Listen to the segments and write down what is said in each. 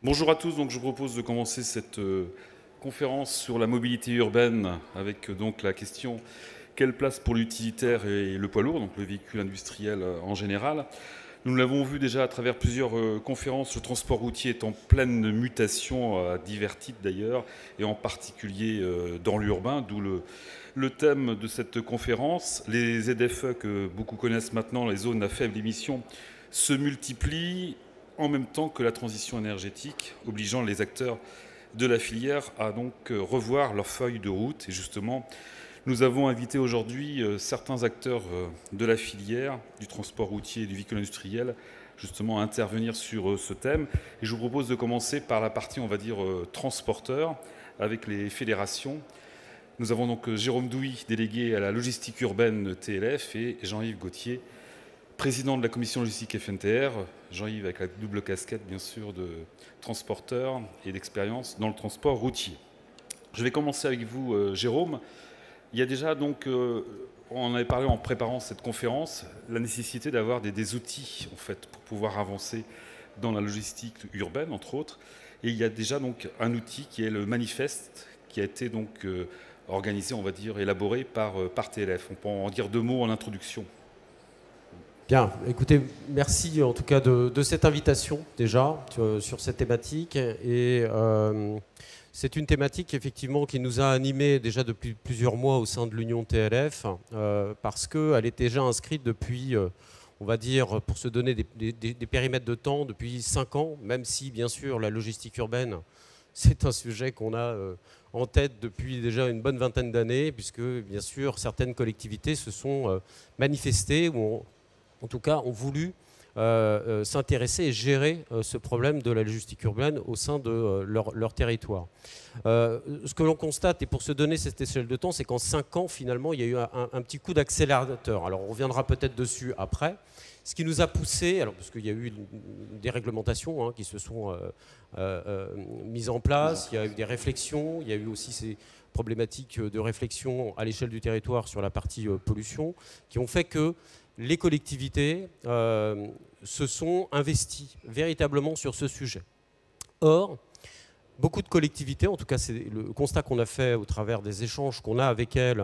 Bonjour à tous, donc je vous propose de commencer cette conférence sur la mobilité urbaine avec donc la question quelle place pour l'utilitaire et le poids lourd, donc le véhicule industriel en général. Nous l'avons vu déjà à travers plusieurs conférences, le transport routier est en pleine mutation, à divers titres d'ailleurs, et en particulier dans l'urbain, d'où le thème de cette conférence. Les ZFE que beaucoup connaissent maintenant, les zones à faible émission, se multiplient en même temps que la transition énergétique, obligeant les acteurs de la filière à donc revoir leur feuille de route. Et justement, nous avons invité aujourd'hui certains acteurs de la filière, du transport routier et du véhicule industriel, justement à intervenir sur ce thème. Et je vous propose de commencer par la partie, on va dire, transporteur, avec les fédérations. Nous avons donc Jérôme Douy, délégué à la logistique urbaine TLF, et Jean-Yves Gauthier, président de la commission logistique FNTR, Jean-Yves avec la double casquette bien sûr de transporteur et d'expérience dans le transport routier. Je vais commencer avec vous Jérôme. Il y a déjà donc, on en avait parlé en préparant cette conférence, la nécessité d'avoir des outils en fait pour pouvoir avancer dans la logistique urbaine entre autres. Et il y a déjà donc un outil qui est le manifeste qui a été donc organisé, on va dire, élaboré par TLF. On peut en dire deux mots en introduction. Bien, écoutez, merci en tout cas de cette invitation déjà sur cette thématique. Et c'est une thématique effectivement qui nous a animés déjà depuis plusieurs mois au sein de l'Union TLF parce qu'elle est déjà inscrite depuis, on va dire, pour se donner des périmètres de temps, depuis 5 ans, même si bien sûr la logistique urbaine, c'est un sujet qu'on a en tête depuis déjà une bonne vingtaine d'années, puisque bien sûr certaines collectivités se sont manifestées ou en tout cas, ont voulu s'intéresser et gérer ce problème de la logistique urbaine au sein de leur territoire. Ce que l'on constate, et pour se donner cette échelle de temps, c'est qu'en 5 ans, finalement, il y a eu un petit coup d'accélérateur. Alors, on reviendra peut-être dessus après. Ce qui nous a poussé, alors, parce qu'il y a eu des réglementations qui se sont mises en place, il y a eu des réflexions, il y a eu aussi ces problématiques de réflexion à l'échelle du territoire sur la partie pollution, qui ont fait que les collectivités se sont investies véritablement sur ce sujet. Or, beaucoup de collectivités, en tout cas c'est le constat qu'on a fait au travers des échanges qu'on a avec elles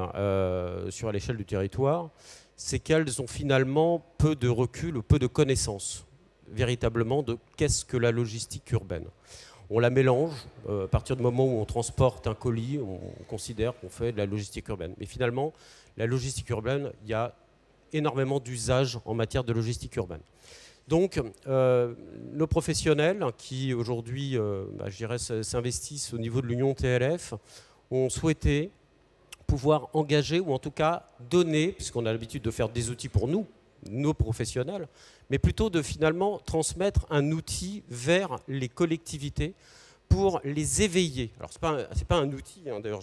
sur l'échelle du territoire, c'est qu'elles ont finalement peu de recul ou peu de connaissances véritablement de qu'est-ce que la logistique urbaine. On la mélange, à partir du moment où on transporte un colis, on considère qu'on fait de la logistique urbaine. Mais finalement, la logistique urbaine, il y a énormément d'usages en matière de logistique urbaine. Donc, nos professionnels qui aujourd'hui, je dirais, s'investissent au niveau de l'Union TLF, ont souhaité pouvoir engager ou en tout cas donner, puisqu'on a l'habitude de faire des outils pour nous, nos professionnels, mais plutôt de finalement transmettre un outil vers les collectivités pour les éveiller. Alors, c'est pas un outil, d'ailleurs,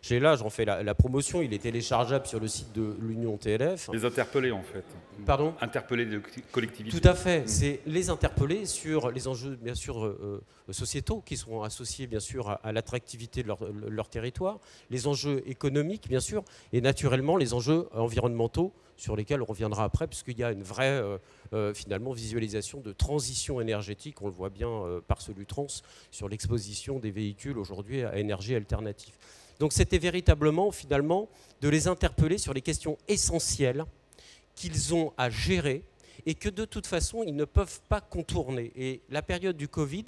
j'ai là, j'en fais la promotion, il est téléchargeable sur le site de l'Union TLF. Les interpeller, en fait. Pardon ? Interpeller les collectivités. Tout à fait, c'est les interpeller sur les enjeux, bien sûr, sociétaux, qui sont associés, bien sûr, à l'attractivité de leur territoire, les enjeux économiques, bien sûr, et naturellement, les enjeux environnementaux, sur lesquels on reviendra après, puisqu'il y a une vraie, finalement, visualisation de transition énergétique, on le voit bien par Solutrans, sur l'exposition des véhicules aujourd'hui à énergie alternative. Donc c'était véritablement, finalement, de les interpeller sur les questions essentielles qu'ils ont à gérer et que de toute façon, ils ne peuvent pas contourner. Et la période du Covid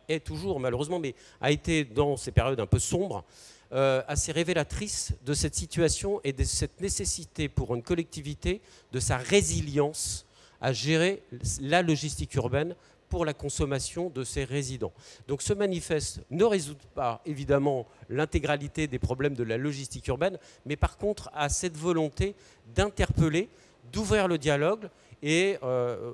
est toujours, malheureusement, mais a été dans ces périodes un peu sombres, assez révélatrice de cette situation et de cette nécessité pour une collectivité de sa résilience à gérer la logistique urbaine pour la consommation de ses résidents. Donc ce manifeste ne résout pas évidemment l'intégralité des problèmes de la logistique urbaine, mais par contre a cette volonté d'interpeller, d'ouvrir le dialogue. Et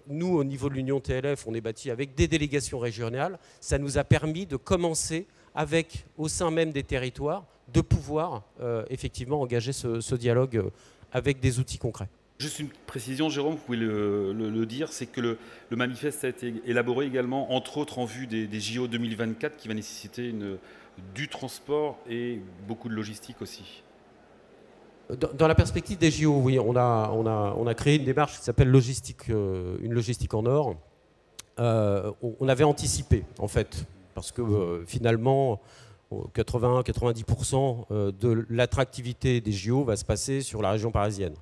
nous, au niveau de l'Union TLF, on est bâti avec des délégations régionales. Ça nous a permis de commencer avec, au sein même des territoires, de pouvoir effectivement engager ce dialogue avec des outils concrets. Juste une précision, Jérôme, vous pouvez le dire, c'est que le manifeste a été élaboré également, entre autres, en vue des JO 2024, qui va nécessiter du transport et beaucoup de logistique aussi. Dans la perspective des JO, oui, on a créé une démarche qui s'appelle une logistique en or, on avait anticipé, en fait, parce que finalement, 80-90% de l'attractivité des JO va se passer sur la région parisienne.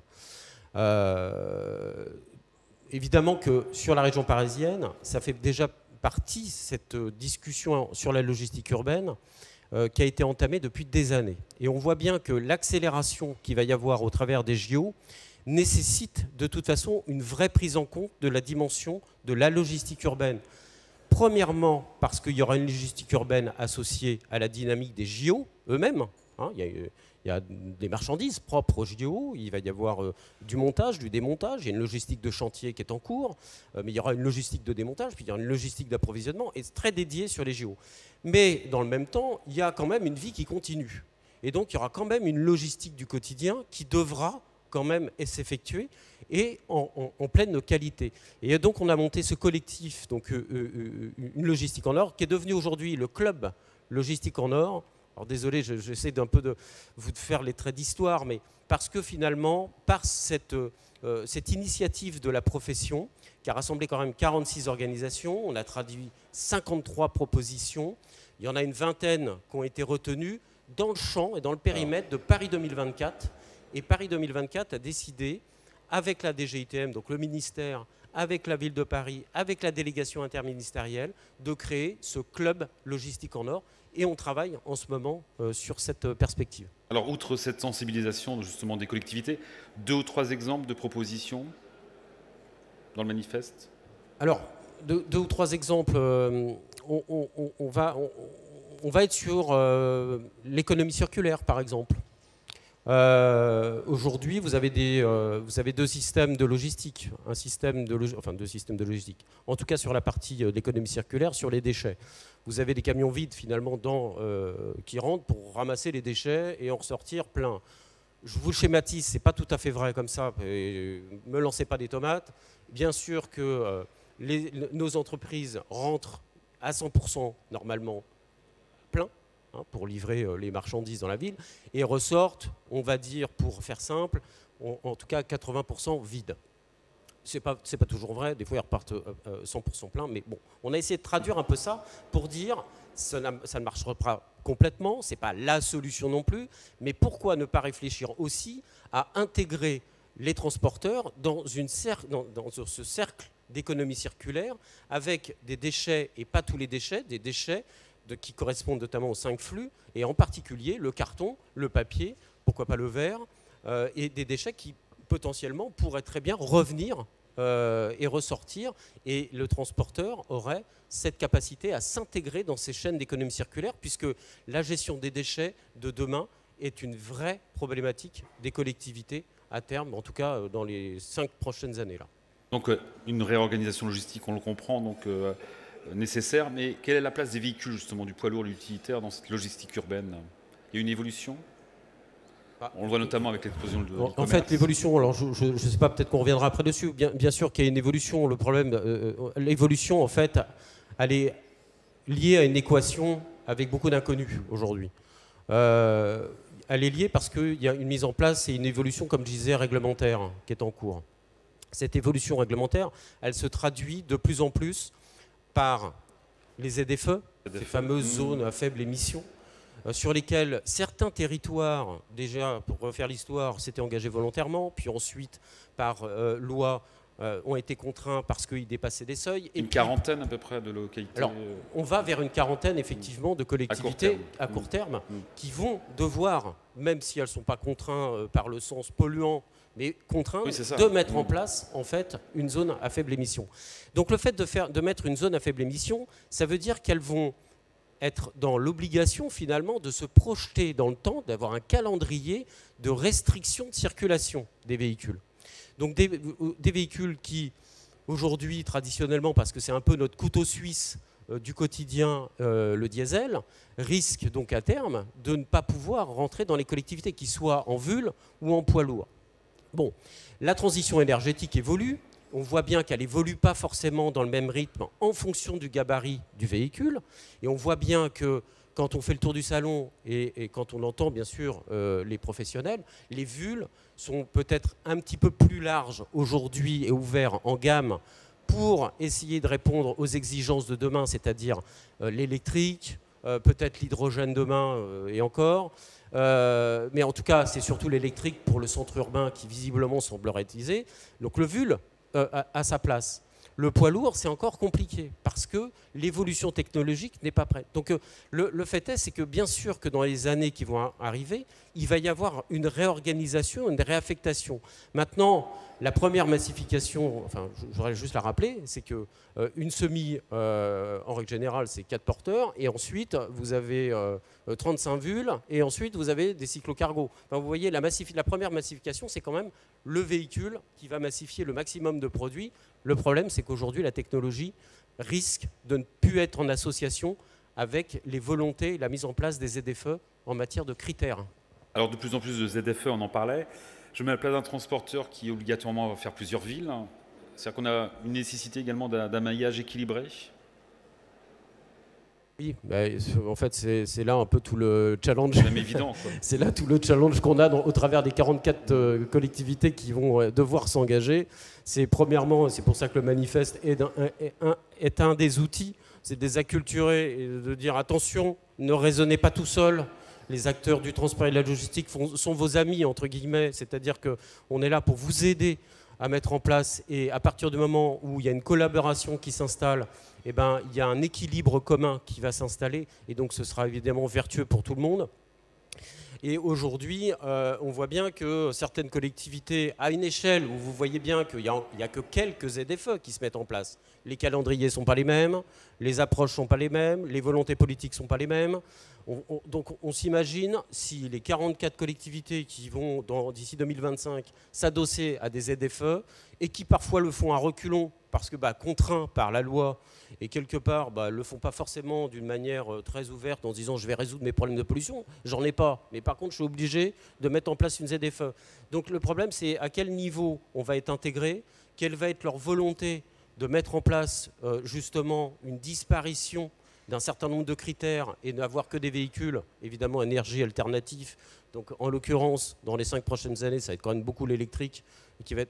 Évidemment que sur la région parisienne, ça fait déjà partie, cette discussion sur la logistique urbaine, qui a été entamée depuis des années. Et on voit bien que l'accélération qu'il va y avoir au travers des JO nécessite de toute façon une vraie prise en compte de la dimension de la logistique urbaine. Premièrement, parce qu'il y aura une logistique urbaine associée à la dynamique des JO eux-mêmes. Hein, il y a des marchandises propres aux JO, il va y avoir du montage, du démontage, il y a une logistique de chantier qui est en cours, mais il y aura une logistique de démontage, puis il y aura une logistique d'approvisionnement, et très dédiée sur les JO. Mais dans le même temps, il y a quand même une vie qui continue. Et donc il y aura quand même une logistique du quotidien qui devra quand même s'effectuer et en pleine qualité. Et donc on a monté ce collectif, donc une logistique en or, qui est devenu aujourd'hui le club logistique en or. Alors désolé, j'essaie d'un peu de vous faire les traits d'histoire, mais parce que finalement, par cette initiative de la profession, qui a rassemblé quand même 46 organisations, on a traduit 53 propositions, il y en a une vingtaine qui ont été retenues dans le champ et dans le périmètre de Paris 2024. Et Paris 2024 a décidé, avec la DGITM, donc le ministère, avec la ville de Paris, avec la délégation interministérielle, de créer ce club logistique en or. Et on travaille en ce moment sur cette perspective. Alors, outre cette sensibilisation justement des collectivités, 2 ou 3 exemples de propositions dans le manifeste? Alors, 2 ou 3 exemples. On va être sur l'économie circulaire, par exemple. Aujourd'hui, vous avez 2 systèmes de logistique, deux systèmes de logistique. En tout cas, sur la partie de l'économie circulaire, sur les déchets. Vous avez des camions vides, finalement, qui rentrent pour ramasser les déchets et en ressortir plein. Je vous le schématise, c'est pas tout à fait vrai comme ça. Me lancez pas des tomates. Bien sûr que nos entreprises rentrent à 100% normalement plein, pour livrer les marchandises dans la ville, et ressortent, on va dire, pour faire simple, en tout cas 80% vides. C'est pas toujours vrai, des fois ils repartent 100% plein, mais bon, on a essayé de traduire un peu ça pour dire ça ne marchera pas complètement, c'est pas la solution non plus, mais pourquoi ne pas réfléchir aussi à intégrer les transporteurs dans ce cercle d'économie circulaire avec des déchets, et pas tous les déchets, des déchets qui correspondent notamment aux 5 flux, et en particulier le carton, le papier, pourquoi pas le verre, et des déchets qui potentiellement pourraient très bien revenir et ressortir, et le transporteur aurait cette capacité à s'intégrer dans ces chaînes d'économie circulaire, puisque la gestion des déchets de demain est une vraie problématique des collectivités à terme, en tout cas dans les 5 prochaines années. Là. Donc une réorganisation logistique, on le comprend, donc nécessaire, mais quelle est la place des véhicules, justement, du poids lourd, l'utilitaire dans cette logistique urbaine? Il y a une évolution? On le voit notamment avec l'explosion de En fait, l'évolution, alors je ne sais pas, peut-être qu'on reviendra après dessus, bien sûr qu'il y a une évolution. Le problème, l'évolution, en fait, elle est liée à une équation avec beaucoup d'inconnus aujourd'hui. Elle est liée parce qu'il y a une mise en place et une évolution, comme je disais, réglementaire qui est en cours. Cette évolution réglementaire, elle se traduit de plus en plus par les ZFE, ces fameuses zones à faible émission, sur lesquelles certains territoires, déjà pour refaire l'histoire, s'étaient engagés volontairement, puis ensuite par loi ont été contraints parce qu'ils dépassaient des seuils. Une quarantaine à peu près de localités. Alors, on va vers une quarantaine effectivement de collectivités à court terme qui vont devoir, même si elles ne sont pas contraintes par le sens polluant, mais contraintes de mettre en place en fait une zone à faible émission. Donc le fait de mettre une zone à faible émission, ça veut dire qu'elles vont être dans l'obligation finalement de se projeter dans le temps, d'avoir un calendrier de restriction de circulation des véhicules. Donc des véhicules qui, aujourd'hui, traditionnellement, parce que c'est un peu notre couteau suisse du quotidien, le diesel, risquent donc à terme de ne pas pouvoir rentrer dans les collectivités, qu'ils soient en VUL ou en poids lourd. Bon, la transition énergétique évolue. On voit bien qu'elle n'évolue pas forcément dans le même rythme en fonction du gabarit du véhicule. Et on voit bien que quand on fait le tour du salon et quand on entend bien sûr les professionnels, les VUL sont peut-être un petit peu plus larges aujourd'hui et ouverts en gamme pour essayer de répondre aux exigences de demain, c'est-à-dire l'électrique, peut-être l'hydrogène demain et encore. Mais en tout cas, c'est surtout l'électrique pour le centre urbain qui visiblement semblerait utiliser. Donc le VUL a sa place. Le poids lourd, c'est encore compliqué parce que l'évolution technologique n'est pas prête. Donc le fait est, c'est que bien sûr que dans les années qui vont arriver, il va y avoir une réorganisation, une réaffectation. Maintenant, la première massification, enfin, je voudrais juste la rappeler, c'est qu'une semi, en règle générale, c'est 4 porteurs, et ensuite, vous avez 35 VUL, et ensuite, vous avez des cyclocargos. Enfin, vous voyez, la première massification, c'est quand même le véhicule qui va massifier le maximum de produits. Le problème, c'est qu'aujourd'hui, la technologie risque de ne plus être en association avec les volontés et la mise en place des ZFE en matière de critères. Alors, de plus en plus de ZFE, on en parlait. Je mets à la place d'un transporteur qui obligatoirement va faire plusieurs villes. C'est-à-dire qu'on a une nécessité également d'un maillage équilibré. Oui, en fait, c'est là un peu tout le challenge. C'est même évident. C'est là tout le challenge qu'on a au travers des 44 collectivités qui vont devoir s'engager. C'est premièrement, c'est pour ça que le manifeste est un des outils, c'est de les acculturer et de dire attention, ne raisonnez pas tout seul. Les acteurs du transport et de la logistique sont vos amis, entre guillemets, c'est-à-dire qu'on est là pour vous aider à mettre en place, et à partir du moment où il y a une collaboration qui s'installe, eh ben, il y a un équilibre commun qui va s'installer, et donc ce sera évidemment vertueux pour tout le monde. Et aujourd'hui, on voit bien que certaines collectivités, à une échelle où vous voyez bien qu'il n'y a que quelques ZFE qui se mettent en place, les calendriers ne sont pas les mêmes, les approches ne sont pas les mêmes, les volontés politiques ne sont pas les mêmes. Donc on s'imagine si les 44 collectivités qui vont d'ici 2025 s'adosser à des ZFE et qui parfois le font à reculons parce que contraints par la loi et quelque part ne le font pas forcément d'une manière très ouverte en se disant je vais résoudre mes problèmes de pollution, j'en ai pas, mais par contre je suis obligé de mettre en place une ZFE. Donc le problème c'est à quel niveau on va être intégré, quelle va être leur volonté de mettre en place justement une disparition d'un certain nombre de critères et n'avoir que des véhicules, évidemment, énergie alternative. Donc, en l'occurrence, dans les 5 prochaines années, ça va être quand même beaucoup l'électrique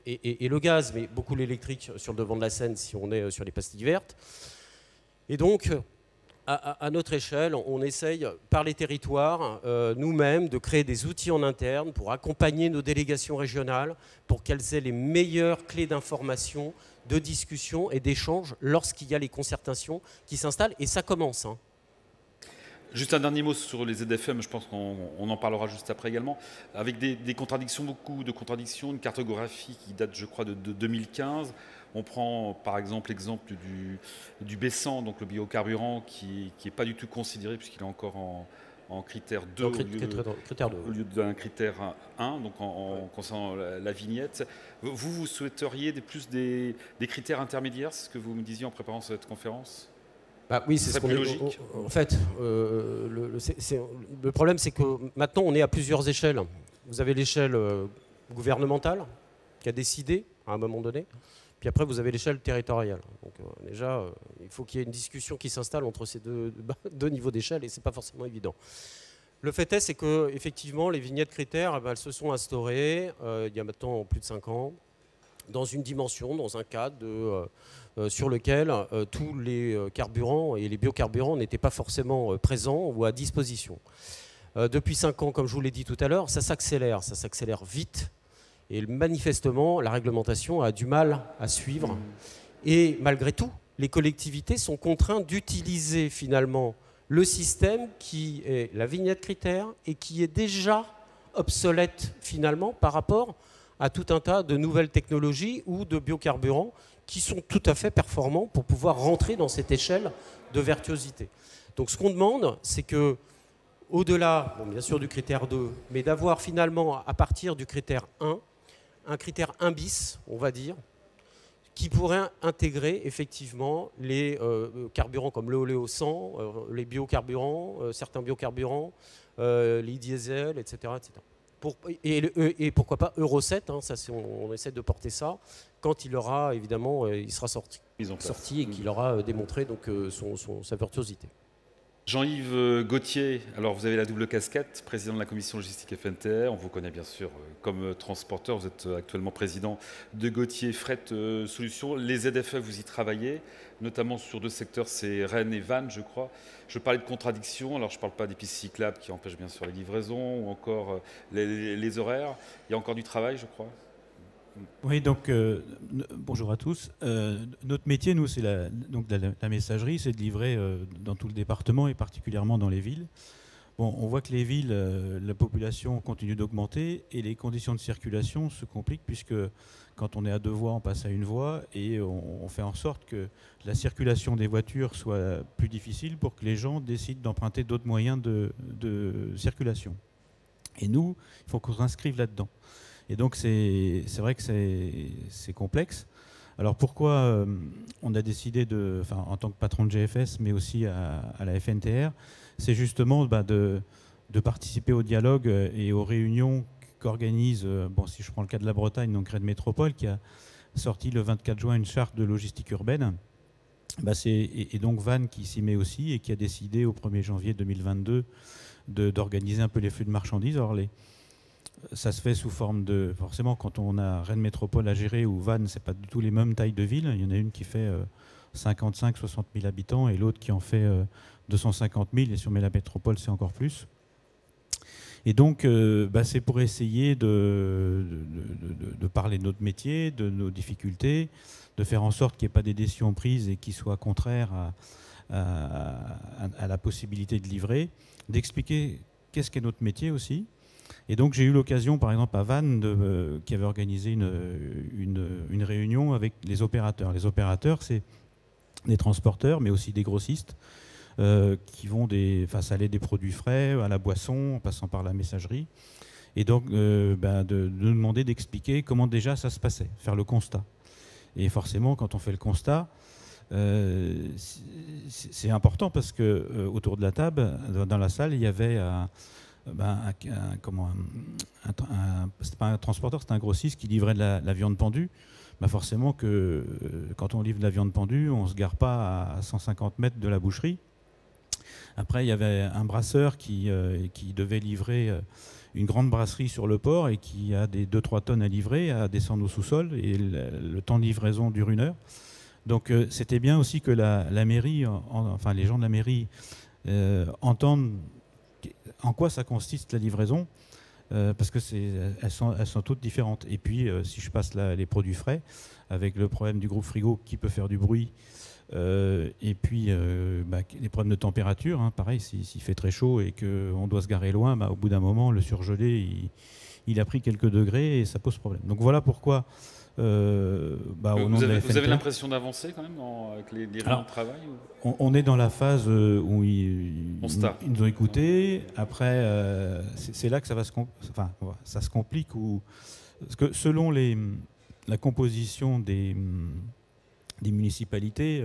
et le gaz, mais beaucoup l'électrique sur le devant de la scène si on est sur les pastilles vertes. Et donc, à notre échelle, on essaye, par les territoires, nous-mêmes, de créer des outils en interne pour accompagner nos délégations régionales, pour qu'elles aient les meilleures clés d'information, de discussion et d'échange lorsqu'il y a les concertations qui s'installent. Et ça commence. Juste un dernier mot sur les ZFM, je pense qu'on en parlera juste après également, avec des contradictions, beaucoup de contradictions, une cartographie qui date, je crois, de 2015. On prend par exemple l'exemple du B100, donc le biocarburant, qui n'est pas du tout considéré puisqu'il est encore en critère 2 au lieu d'un critère 1, donc concernant la vignette. Vous souhaiteriez plus des critères intermédiaires, c'est ce que vous me disiez en préparant cette conférence ? Oui, c'est ce qu'on est logique. En fait, le problème, c'est que maintenant, on est à plusieurs échelles. Vous avez l'échelle gouvernementale qui a décidé à un moment donné. Puis après, vous avez l'échelle territoriale. Donc déjà, il faut qu'il y ait une discussion qui s'installe entre ces deux niveaux d'échelle, et ce n'est pas forcément évident. Le fait est, c'est qu'effectivement, les vignettes critères, elles se sont instaurées il y a maintenant plus de 5 ans, dans une dimension, dans un cadre sur lequel tous les carburants et les biocarburants n'étaient pas forcément présents ou à disposition. Depuis 5 ans, comme je vous l'ai dit tout à l'heure, ça s'accélère vite. Et manifestement, la réglementation a du mal à suivre. Et malgré tout, les collectivités sont contraintes d'utiliser finalement le système qui est la vignette critère et qui est déjà obsolète finalement par rapport à tout un tas de nouvelles technologies ou de biocarburants qui sont tout à fait performants pour pouvoir rentrer dans cette échelle de virtuosité. Donc ce qu'on demande, c'est que au-delà, bien sûr du critère 2, mais d'avoir finalement à partir du critère 1, un critère 1 bis, on va dire, qui pourrait intégrer effectivement les carburants comme l'oléo 100, les biocarburants, certains biocarburants, les diesel, etc. Et pourquoi pas Euro 7, ça, on essaie de porter ça, quand il aura évidemment, il sera sorti et qu'il aura démontré donc, sa virtuosité. Jean-Yves Gauthier, alors vous avez la double casquette, président de la commission logistique FNTR. On vous connaît bien sûr comme transporteur. Vous êtes actuellement président de Gauthier Fret Solutions. Les ZFE, vous y travaillez, notamment sur 2 secteurs, c'est Rennes et Vannes, je crois. Je parlais de contradictions. Alors je ne parle pas des pistes cyclables qui empêchent bien sûr les livraisons ou encore les horaires. Il y a encore du travail, je crois. Oui, donc bonjour à tous. Notre métier, nous, c'est la messagerie, c'est de livrer dans tout le département et particulièrement dans les villes. Bon, on voit que les villes, la population continue d'augmenter et les conditions de circulation se compliquent puisque quand on est à 2 voies, on passe à 1 voie et on fait en sorte que la circulation des voitures soit plus difficile pour que les gens décident d'emprunter d'autres moyens de circulation. Et nous, il faut qu'on s'inscrive là-dedans. Et donc c'est vrai que c'est complexe. Alors pourquoi on a décidé, en tant que patron de GFS, mais aussi à la FNTR, c'est justement de participer au dialogue et aux réunions qu'organise, si je prends le cas de la Bretagne, donc Rennes Métropole, qui a sorti le 24 juin une charte de logistique urbaine. Et donc Vannes qui s'y met aussi et qui a décidé au 1er janvier 2022 d'organiser un peu les flux de marchandises. Alors ça se fait sous forme de... Forcément, quand on a Rennes Métropole à gérer ou Vannes, ce n'est pas du tout les mêmes tailles de ville. Il y en a une qui fait 55-60 000 habitants et l'autre qui en fait 250 000. Et sur la métropole, c'est encore plus. Et donc, c'est pour essayer de parler de notre métier, de nos difficultés, de faire en sorte qu'il n'y ait pas des décisions prises et qui soient contraires à la possibilité de livrer, d'expliquer qu'est-ce qu'est notre métier aussi. Et donc j'ai eu l'occasion, par exemple à Vannes, qui avait organisé une réunion avec les opérateurs. Les opérateurs, c'est des transporteurs, mais aussi des grossistes, qui vont aller des produits frais à la boisson, en passant par la messagerie. Et donc de nous demander d'expliquer comment déjà ça se passait, faire le constat. Et forcément, quand on fait le constat, c'est important parce que autour de la table, dans la salle, il y avait c'était pas un transporteur, c'était un grossiste qui livrait de la viande pendue. Forcément que quand on livre de la viande pendue, on ne se gare pas à 150 mètres de la boucherie. Après, il y avait un brasseur qui devait livrer une grande brasserie sur le port et qui a des 2-3 tonnes à livrer, à descendre au sous-sol, et le temps de livraison dure 1 heure. Donc c'était bien aussi que la mairie, les gens de la mairie entendent en quoi ça consiste la livraison, parce que elles sont toutes différentes. Et puis, si je passe les produits frais, avec le problème du groupe frigo qui peut faire du bruit, et puis les problèmes de température, pareil, s'il fait très chaud et qu'on doit se garer loin, au bout d'un moment, le surgelé, il a pris quelques degrés et ça pose problème. Donc voilà pourquoi... vous avez l'impression d'avancer quand même avec les réunions de travail on est dans la phase où ils nous ont écoutés. Après, c'est là que ça se complique. Parce que selon la composition des municipalités,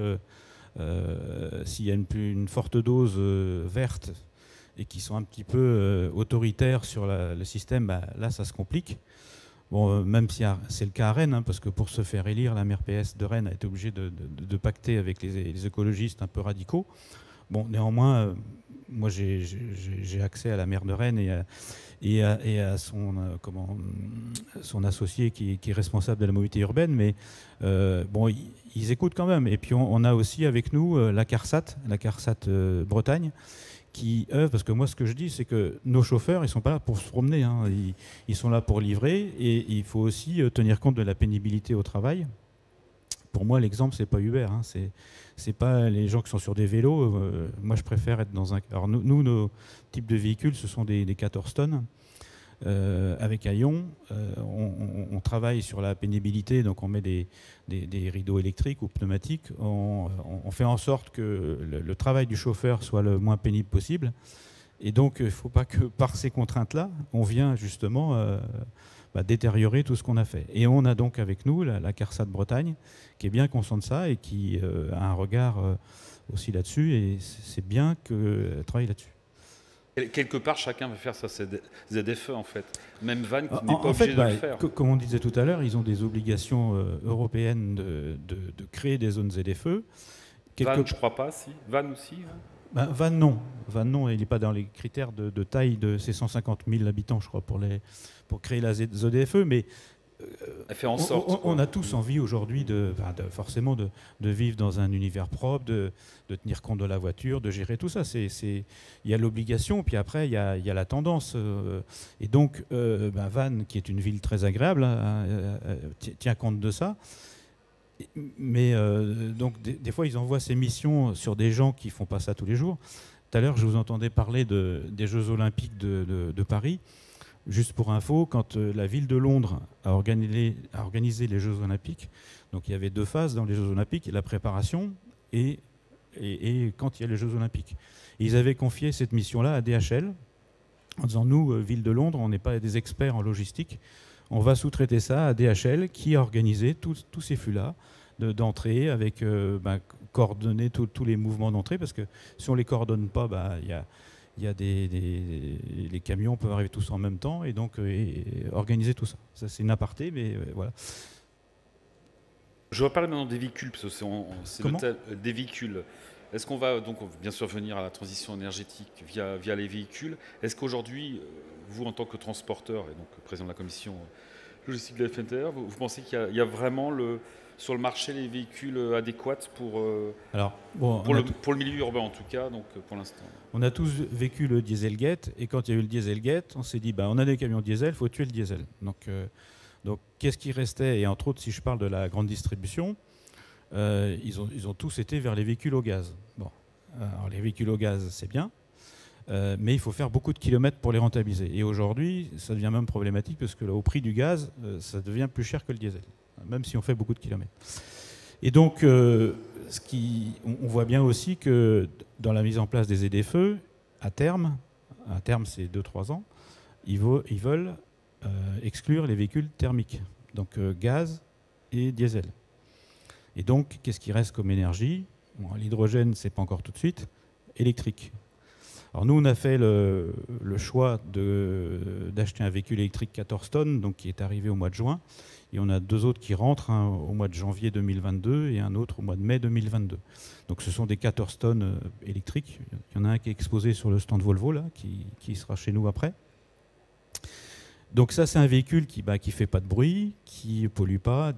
s'il y a une forte dose verte et qui sont un petit peu autoritaires sur le système, là, ça se complique. Bon, même si c'est le cas à Rennes, parce que pour se faire élire, la maire PS de Rennes a été obligée de pacter avec les écologistes un peu radicaux. Bon, néanmoins, moi j'ai accès à la maire de Rennes et à son associé qui est responsable de la mobilité urbaine, mais ils écoutent quand même. Et puis on a aussi avec nous la CARSAT Bretagne, qui œuvrent, parce que moi ce que je dis c'est que nos chauffeurs ils sont pas là pour se promener, ils sont là pour livrer, et il faut aussi tenir compte de la pénibilité au travail. Pour moi l'exemple c'est pas Uber, c'est pas les gens qui sont sur des vélos, moi je préfère être dans un... Alors nous nos types de véhicules ce sont des 14 tonnes avec Aion, on travaille sur la pénibilité, donc on met des rideaux électriques ou pneumatiques, on fait en sorte que le travail du chauffeur soit le moins pénible possible, et donc il ne faut pas que par ces contraintes-là, on vient justement détériorer tout ce qu'on a fait. Et on a donc avec nous la CARSAT Bretagne, qui est bien consciente de ça et qui a un regard aussi là-dessus, et c'est bien qu'elle travaille là-dessus. Quelque part, chacun veut faire sa ZFE, en fait. Même Vannes qui n'est pas obligé de le faire. Comme on disait tout à l'heure, ils ont des obligations européennes de créer des zones ZFE. Vannes, je ne crois pas, si. Vannes aussi. Vannes, non. Vannes, non, il n'est pas dans les critères de taille de ces 150 000 habitants, je crois, pour créer la ZEDFE, mais fait en sorte, on a tous envie aujourd'hui forcément de vivre dans un univers propre, de tenir compte de la voiture, de gérer tout ça. Il y a l'obligation, puis après il y a la tendance. Et donc Vannes, qui est une ville très agréable, tient compte de ça. Mais donc des fois ils envoient ces missions sur des gens qui font pas ça tous les jours. Tout à l'heure je vous entendais parler des Jeux Olympiques de Paris. Juste pour info, quand la ville de Londres a organisé les Jeux Olympiques, donc il y avait 2 phases dans les Jeux Olympiques, la préparation et quand il y a les Jeux Olympiques. Et ils avaient confié cette mission-là à DHL en disant, nous, ville de Londres, on n'est pas des experts en logistique, on va sous-traiter ça à DHL qui a organisé tous ces flux-là d'entrée avec coordonner tous les mouvements d'entrée, parce que si on ne les coordonne pas, il y a les camions peuvent arriver tous en même temps et donc organiser tout ça. Ça, c'est une aparté, mais voilà. Je vais parler maintenant des véhicules, parce que c'est des véhicules. Est-ce qu'on va donc bien sûr venir à la transition énergétique via les véhicules? Est-ce qu'aujourd'hui, vous en tant que transporteur et donc président de la commission logistique de la FNTR, vous pensez qu'il y a vraiment sur le marché les véhicules adéquats pour le milieu urbain en tout cas, donc pour l'instant? On a tous vécu le Dieselgate, et quand il y a eu le Dieselgate, on s'est dit on a des camions diesel, il faut tuer le diesel. Donc qu'est-ce qui restait? Et entre autres, si je parle de la grande distribution, ils ont tous été vers les véhicules au gaz. Bon, alors les véhicules au gaz, c'est bien, mais il faut faire beaucoup de kilomètres pour les rentabiliser. Et aujourd'hui, ça devient même problématique parce que au prix du gaz, ça devient plus cher que le diesel, même si on fait beaucoup de kilomètres. Et donc, on voit bien aussi que dans la mise en place des ZEDFE, à terme c'est 2-3 ans, ils veulent exclure les véhicules thermiques, donc gaz et diesel. Et donc, qu'est-ce qui reste comme énergie? L'hydrogène, c'est pas encore tout de suite, électrique. Alors nous, on a fait le choix d'acheter un véhicule électrique 14 tonnes, donc qui est arrivé au mois de juin. Et on a 2 autres qui rentrent, un au mois de janvier 2022 et un autre au mois de mai 2022. Donc ce sont des 14 tonnes électriques. Il y en a un qui est exposé sur le stand Volvo, là, qui sera chez nous après. Donc ça, c'est un véhicule qui fait pas de bruit, qui ne pollue pas,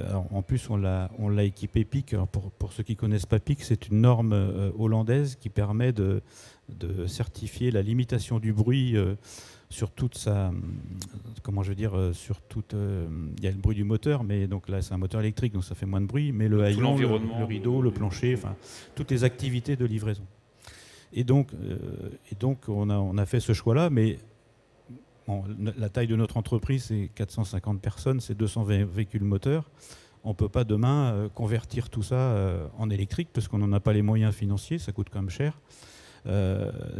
alors, en plus, on l'a équipé PIC. Alors pour ceux qui ne connaissent pas PIC, c'est une norme hollandaise qui permet de certifier la limitation du bruit sur toute sa... Comment je veux dire il y a le bruit du moteur, mais donc là, c'est un moteur électrique, donc ça fait moins de bruit, mais le haillon, le rideau, le plancher, enfin, toutes les activités de livraison. Et donc on a fait ce choix-là, mais... Bon, la taille de notre entreprise, c'est 450 personnes, c'est 200 véhicules moteurs. On ne peut pas demain convertir tout ça en électrique parce qu'on n'en a pas les moyens financiers, ça coûte quand même cher.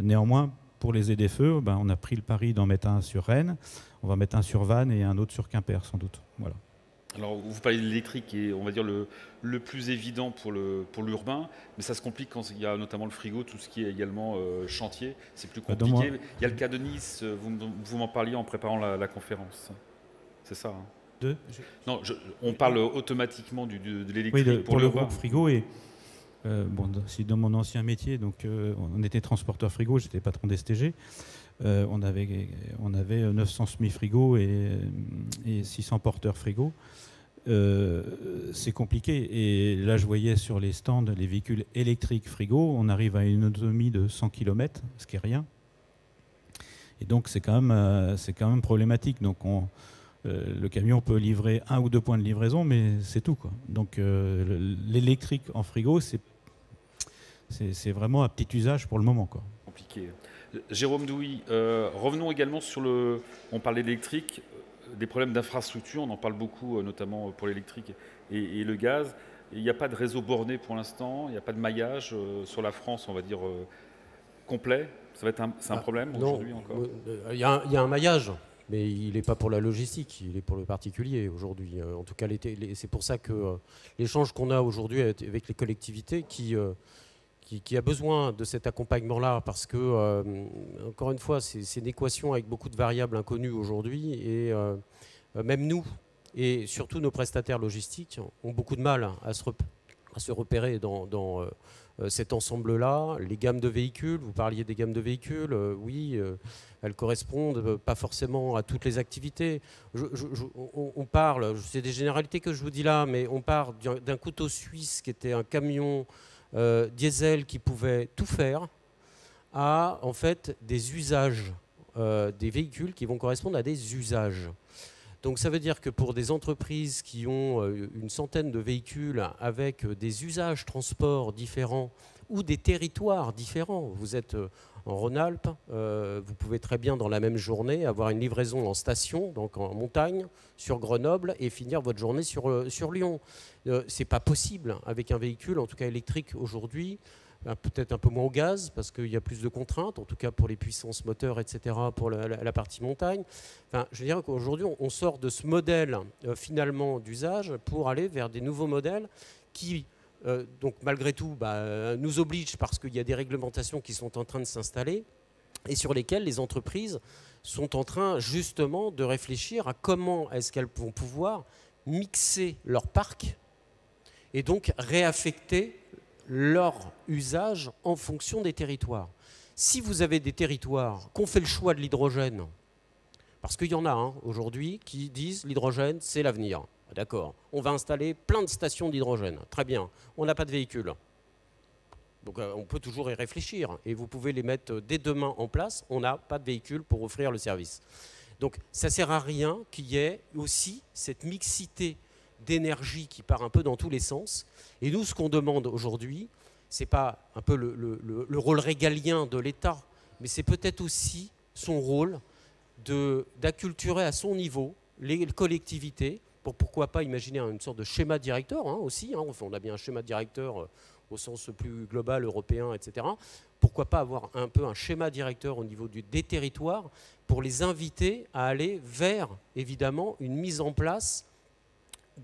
Néanmoins, pour les ZEDFE, on a pris le pari d'en mettre un sur Rennes, on va mettre un sur Vannes et un autre sur Quimper sans doute. Voilà. Alors, vous parlez de l'électrique qui est, on va dire, le plus évident pour l'urbain, mais ça se complique quand il y a notamment le frigo, tout ce qui est également chantier, c'est plus compliqué. Il y a le cas de Nice, vous m'en parliez en préparant la conférence. C'est ça, hein? Non, on parle automatiquement de l'électrique pour le groupe frigo. Et c'est dans mon ancien métier, donc on était transporteur frigo, j'étais patron d'STG. On avait 900 semi-frigos et 600 porteurs frigos. C'est compliqué. Et là, je voyais sur les stands les véhicules électriques frigo. On arrive à une autonomie de 100 km, ce qui est rien. Et donc, c'est quand même problématique. Donc, le camion peut livrer 1 ou 2 points de livraison, mais c'est tout, quoi. Donc, l'électrique en frigo, c'est vraiment un petit usage pour le moment, quoi. Compliqué. Jérôme Douy, revenons également sur on parlait d'électrique, des problèmes d'infrastructure, on en parle beaucoup, notamment pour l'électrique et le gaz. Il n'y a pas de réseau borné pour l'instant, il n'y a pas de maillage sur la France, on va dire, complet. C'est un problème aujourd'hui encore? Il y a un maillage, mais il n'est pas pour la logistique, il est pour le particulier aujourd'hui. En tout cas, c'est pour ça que l'échange qu'on a aujourd'hui avec les collectivités qui a besoin de cet accompagnement-là, parce que, encore une fois, c'est une équation avec beaucoup de variables inconnues aujourd'hui, et même nous, et surtout nos prestataires logistiques, ont beaucoup de mal à se à se repérer dans cet ensemble-là. Les gammes de véhicules, vous parliez des gammes de véhicules, oui, elles correspondent pas forcément à toutes les activités. On parle, c'est des généralités que je vous dis là, mais on part d'un couteau suisse qui était un camion diesel qui pouvait tout faire, à en fait des usages, des véhicules qui vont correspondre à des usages. Donc ça veut dire que pour des entreprises qui ont une centaine de véhicules avec des usages transport différents ou des territoires différents, vous êtes en Rhône-Alpes, vous pouvez très bien dans la même journée avoir une livraison en station, donc en montagne, sur Grenoble et finir votre journée sur Lyon. C'est pas possible avec un véhicule, en tout cas électrique aujourd'hui, peut-être un peu moins au gaz parce qu'il y a plus de contraintes, en tout cas pour les puissances moteurs, etc., pour la partie montagne. Enfin, je veux dire qu'aujourd'hui, on sort de ce modèle finalement d'usage pour aller vers des nouveaux modèles qui, donc malgré tout, nous obligent parce qu'il y a des réglementations qui sont en train de s'installer et sur lesquelles les entreprises sont en train justement de réfléchir à comment est-ce qu'elles vont pouvoir mixer leur parc et donc réaffecter leur usage en fonction des territoires. Si vous avez des territoires qui ont fait le choix de l'hydrogène, parce qu'il y en a aujourd'hui qui disent l'hydrogène c'est l'avenir, d'accord, on va installer plein de stations d'hydrogène, très bien, on n'a pas de véhicules. Donc on peut toujours y réfléchir et vous pouvez les mettre dès demain en place, on n'a pas de véhicules pour offrir le service. Donc ça ne sert à rien qu'il y ait aussi cette mixité d'énergie qui part un peu dans tous les sens. Et nous, ce qu'on demande aujourd'hui, ce n'est pas un peu le rôle régalien de l'État, mais c'est peut-être aussi son rôle d'acculturer à son niveau les collectivités, pour pourquoi pas imaginer une sorte de schéma directeur aussi. On a bien un schéma directeur au sens plus global, européen, etc. Pourquoi pas avoir un peu un schéma directeur au niveau des territoires pour les inviter à aller vers, évidemment, une mise en place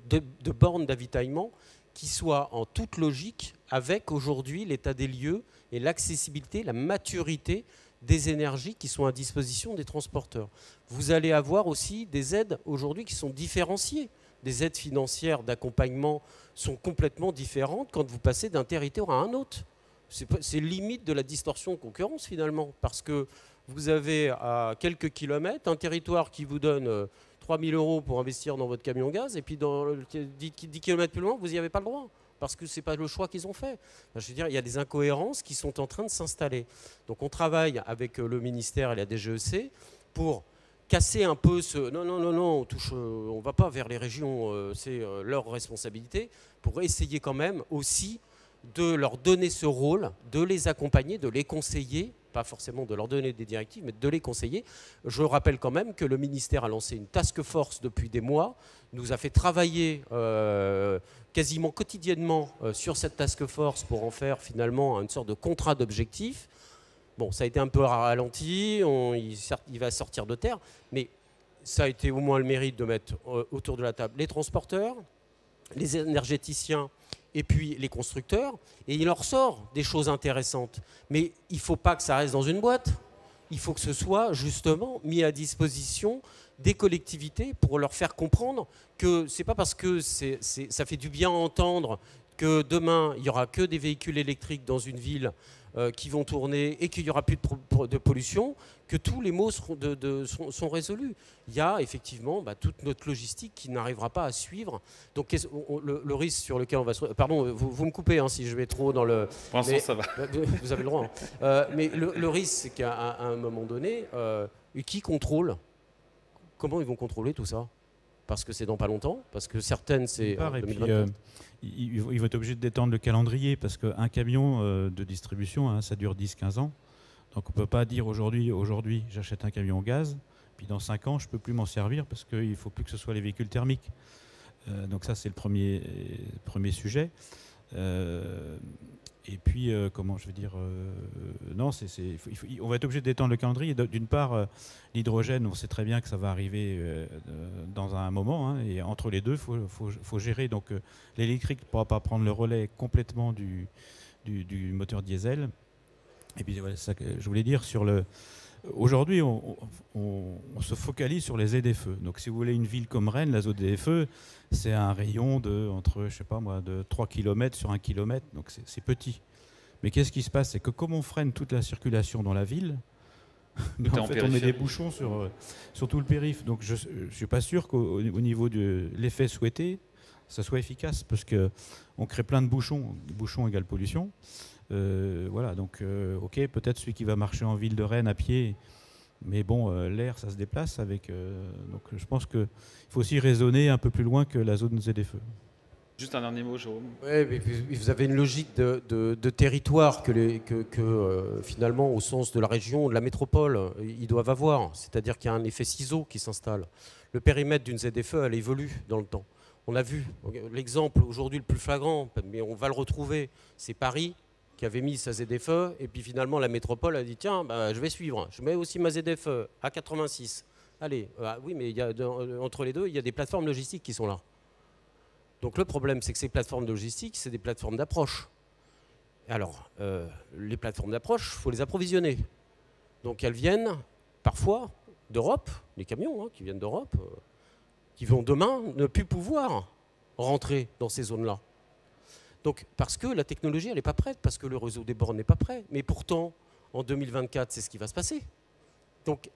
de bornes d'avitaillement qui soient en toute logique avec aujourd'hui l'état des lieux et l'accessibilité, la maturité des énergies qui sont à disposition des transporteurs. Vous allez avoir aussi des aides aujourd'hui qui sont différenciées. Des aides financières d'accompagnement sont complètement différentes quand vous passez d'un territoire à un autre. C'est limite de la distorsion de concurrence finalement, parce que vous avez à quelques kilomètres un territoire qui vous donne 3 000 € pour investir dans votre camion gaz, et puis dans 10 km plus loin, vous n'y avez pas le droit, parce que ce n'est pas le choix qu'ils ont fait. Je veux dire, il y a des incohérences qui sont en train de s'installer. Donc on travaille avec le ministère et la DGEC pour casser un peu ce « non, non, non, non, on ne va pas vers les régions, c'est leur responsabilité », pour essayer quand même aussi de leur donner ce rôle, de les accompagner, de les conseiller, pas forcément de leur donner des directives, mais de les conseiller. Je rappelle quand même que le ministère a lancé une task force depuis des mois, nous a fait travailler quasiment quotidiennement sur cette task force pour en faire finalement une sorte de contrat d'objectif. Bon, ça a été un peu ralenti, il va sortir de terre, mais ça a été au moins le mérite de mettre autour de la table les transporteurs, les énergéticiens, et puis les constructeurs, et il en ressort des choses intéressantes. Mais il ne faut pas que ça reste dans une boîte. Il faut que ce soit justement mis à disposition des collectivités pour leur faire comprendre que ce n'est pas parce que ça fait du bien à entendre que demain, il n'y aura que des véhicules électriques dans une ville qui vont tourner et qu'il n'y aura plus de pollution, que tous les maux sont résolus. Il y a effectivement toute notre logistique qui n'arrivera pas à suivre. Donc le risque sur lequel on va se... Pardon, vous me coupez si je vais trop dans le... Pour l'instant, ça va. Vous avez le droit. Mais le risque, c'est qu'à un moment donné, qui contrôle? Comment ils vont contrôler tout ça? Parce que c'est dans pas longtemps, parce que certaines, c'est en 2024. Ils vont être obligés d'étendre le calendrier, parce qu'un camion de distribution, ça dure 10-15 ans. Donc on ne peut pas dire aujourd'hui j'achète un camion gaz, puis dans 5 ans je ne peux plus m'en servir parce qu'il ne faut plus que ce soit les véhicules thermiques. Donc ça c'est le premier sujet. Et puis, comment je veux dire, non, on va être obligé d'étendre le calendrier. D'une part, l'hydrogène, on sait très bien que ça va arriver dans un moment, et entre les deux, il faut gérer. Donc l'électrique ne pourra pas prendre le relais complètement du moteur diesel. Et puis voilà, ça que je voulais dire sur Aujourd'hui, on se focalise sur les ZFE. Donc, si vous voulez une ville comme Rennes, la zone ZFE, c'est un rayon entre, je sais pas moi, de 3 km sur 1 km. Donc, c'est petit. Mais qu'est-ce qui se passe? C'est que comme on freine toute la circulation dans la ville, en fait, on met des bouchons sur tout le périph'. Donc, je ne suis pas sûr qu'au niveau de l'effet souhaité, ça soit efficace, parce qu'on crée plein de bouchons. Bouchons égale pollution. Voilà, donc ok, peut-être celui qui va marcher en ville de Rennes à pied, mais bon, l'air, ça se déplace avec. Donc je pense qu'il faut aussi raisonner un peu plus loin que la zone ZFE. Juste un dernier mot, Jérôme. Oui, mais vous avez une logique de territoire que finalement, au sens de la région, de la métropole, ils doivent avoir. C'est-à-dire qu'il y a un effet ciseau qui s'installe. Le périmètre d'une ZFE, elle évolue dans le temps. On a vu l'exemple aujourd'hui le plus flagrant, mais on va le retrouver, c'est Paris qui avait mis sa ZFE, et puis finalement la métropole a dit tiens, bah, je vais suivre, je mets aussi ma ZFE à 86. Allez, oui, mais entre les deux, il y a des plateformes logistiques qui sont là. Donc le problème, c'est que ces plateformes logistiques, c'est des plateformes d'approche. Alors, les plateformes d'approche, il faut les approvisionner. Donc elles viennent parfois d'Europe, les camions qui viennent d'Europe, qui vont demain ne plus pouvoir rentrer dans ces zones-là. Donc, parce que la technologie, elle n'est pas prête, parce que le réseau des bornes n'est pas prêt. Mais pourtant, en 2024, c'est ce qui va se passer. Donc,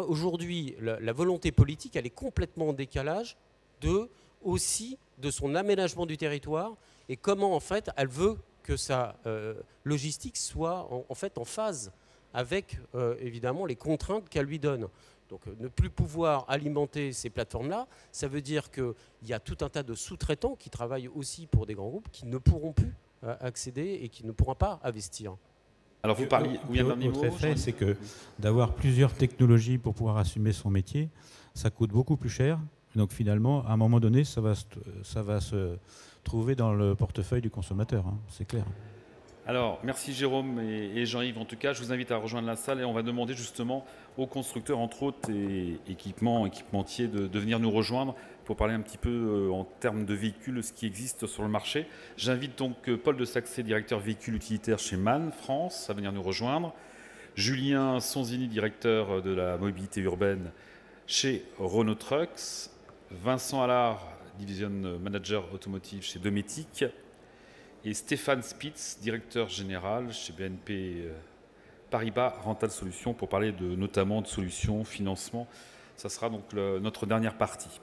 aujourd'hui, la volonté politique, elle est complètement en décalage aussi de son aménagement du territoire et comment, en fait, elle veut que sa logistique soit en fait en phase avec, évidemment, les contraintes qu'elle lui donne. Donc ne plus pouvoir alimenter ces plateformes-là, ça veut dire qu'il y a tout un tas de sous-traitants qui travaillent aussi pour des grands groupes qui ne pourront plus accéder et qui ne pourront pas investir. Alors vous parliez, l'autre effet, c'est que d'avoir plusieurs technologies pour pouvoir assumer son métier, ça coûte beaucoup plus cher. Donc finalement, à un moment donné, ça va se trouver dans le portefeuille du consommateur, c'est clair. Alors, merci Jérôme et Jean-Yves. En tout cas, je vous invite à rejoindre la salle et on va demander justement aux constructeurs, entre autres, et équipementiers, de venir nous rejoindre pour parler un petit peu en termes de véhicules, ce qui existe sur le marché. J'invite donc Paul de Saxé, directeur véhicules utilitaires chez MAN France, à venir nous rejoindre. Julien Sonzini, directeur de la mobilité urbaine chez Renault Trucks. Vincent Allard, division manager automotive chez Dometic. Et Stéphane Spitz, directeur général chez BNP Paribas Rental Solutions, pour parler notamment de solutions, financement. Ça sera donc notre dernière partie.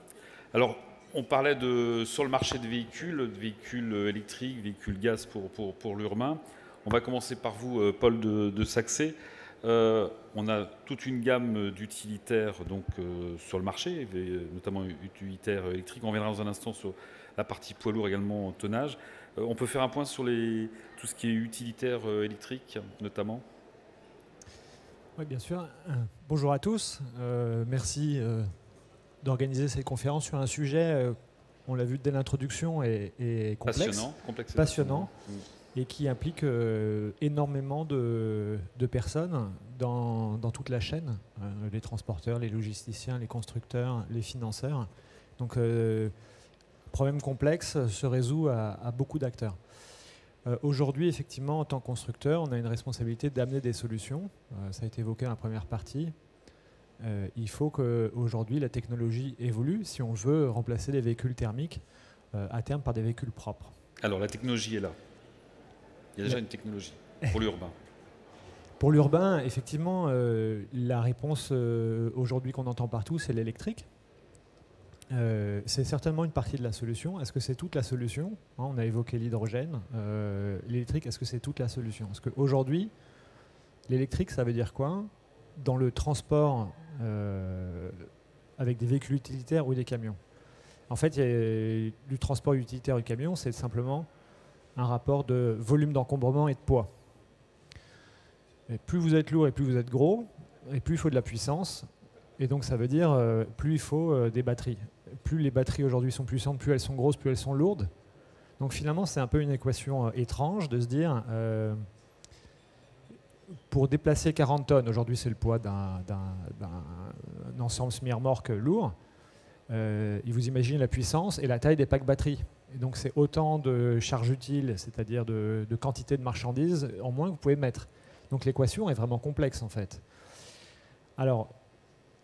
Alors, on parlait sur le marché de véhicules électriques, véhicules gaz pour l'urbain. On va commencer par vous, Paul de Saxé. On a toute une gamme d'utilitaires sur le marché, notamment utilitaires électriques. On reviendra dans un instant sur la partie poids lourd également en tonnage. On peut faire un point sur tout ce qui est utilitaire électrique, notamment. Oui, bien sûr. Bonjour à tous. Merci d'organiser cette conférence sur un sujet, on l'a vu dès l'introduction, est complexe, passionnant et qui implique énormément de personnes dans toute la chaîne, les transporteurs, les logisticiens, les constructeurs, les financeurs. Donc, problème complexe se résout à beaucoup d'acteurs. Aujourd'hui, effectivement, en tant que constructeur, on a une responsabilité d'amener des solutions. Ça a été évoqué dans la première partie. Il faut qu'aujourd'hui, la technologie évolue si on veut remplacer les véhicules thermiques à terme par des véhicules propres. Alors, la technologie est là. Il y a déjà une technologie pour l'urbain. Pour l'urbain, effectivement, la réponse aujourd'hui qu'on entend partout, c'est l'électrique. C'est certainement une partie de la solution. Est-ce que c'est toute la solution? On a évoqué l'hydrogène. L'électrique, est-ce que c'est toute la solution? Parce qu'aujourd'hui, l'électrique, ça veut dire quoi? Dans le transport avec des véhicules utilitaires ou des camions. En fait, du transport utilitaire du camion, c'est simplement un rapport de volume d'encombrement et de poids. Et plus vous êtes lourd et plus vous êtes gros, et plus il faut de la puissance. Et donc ça veut dire plus il faut des batteries. Plus les batteries aujourd'hui sont puissantes, plus elles sont grosses, plus elles sont lourdes. Donc finalement, c'est un peu une équation étrange de se dire, pour déplacer 40 tonnes, aujourd'hui c'est le poids d'un ensemble semi-remorque lourd, et vous imaginez la puissance et la taille des packs batteries. Et donc c'est autant de charges utiles, c'est-à-dire de quantité de marchandises en moins que vous pouvez mettre. Donc l'équation est vraiment complexe en fait. Alors,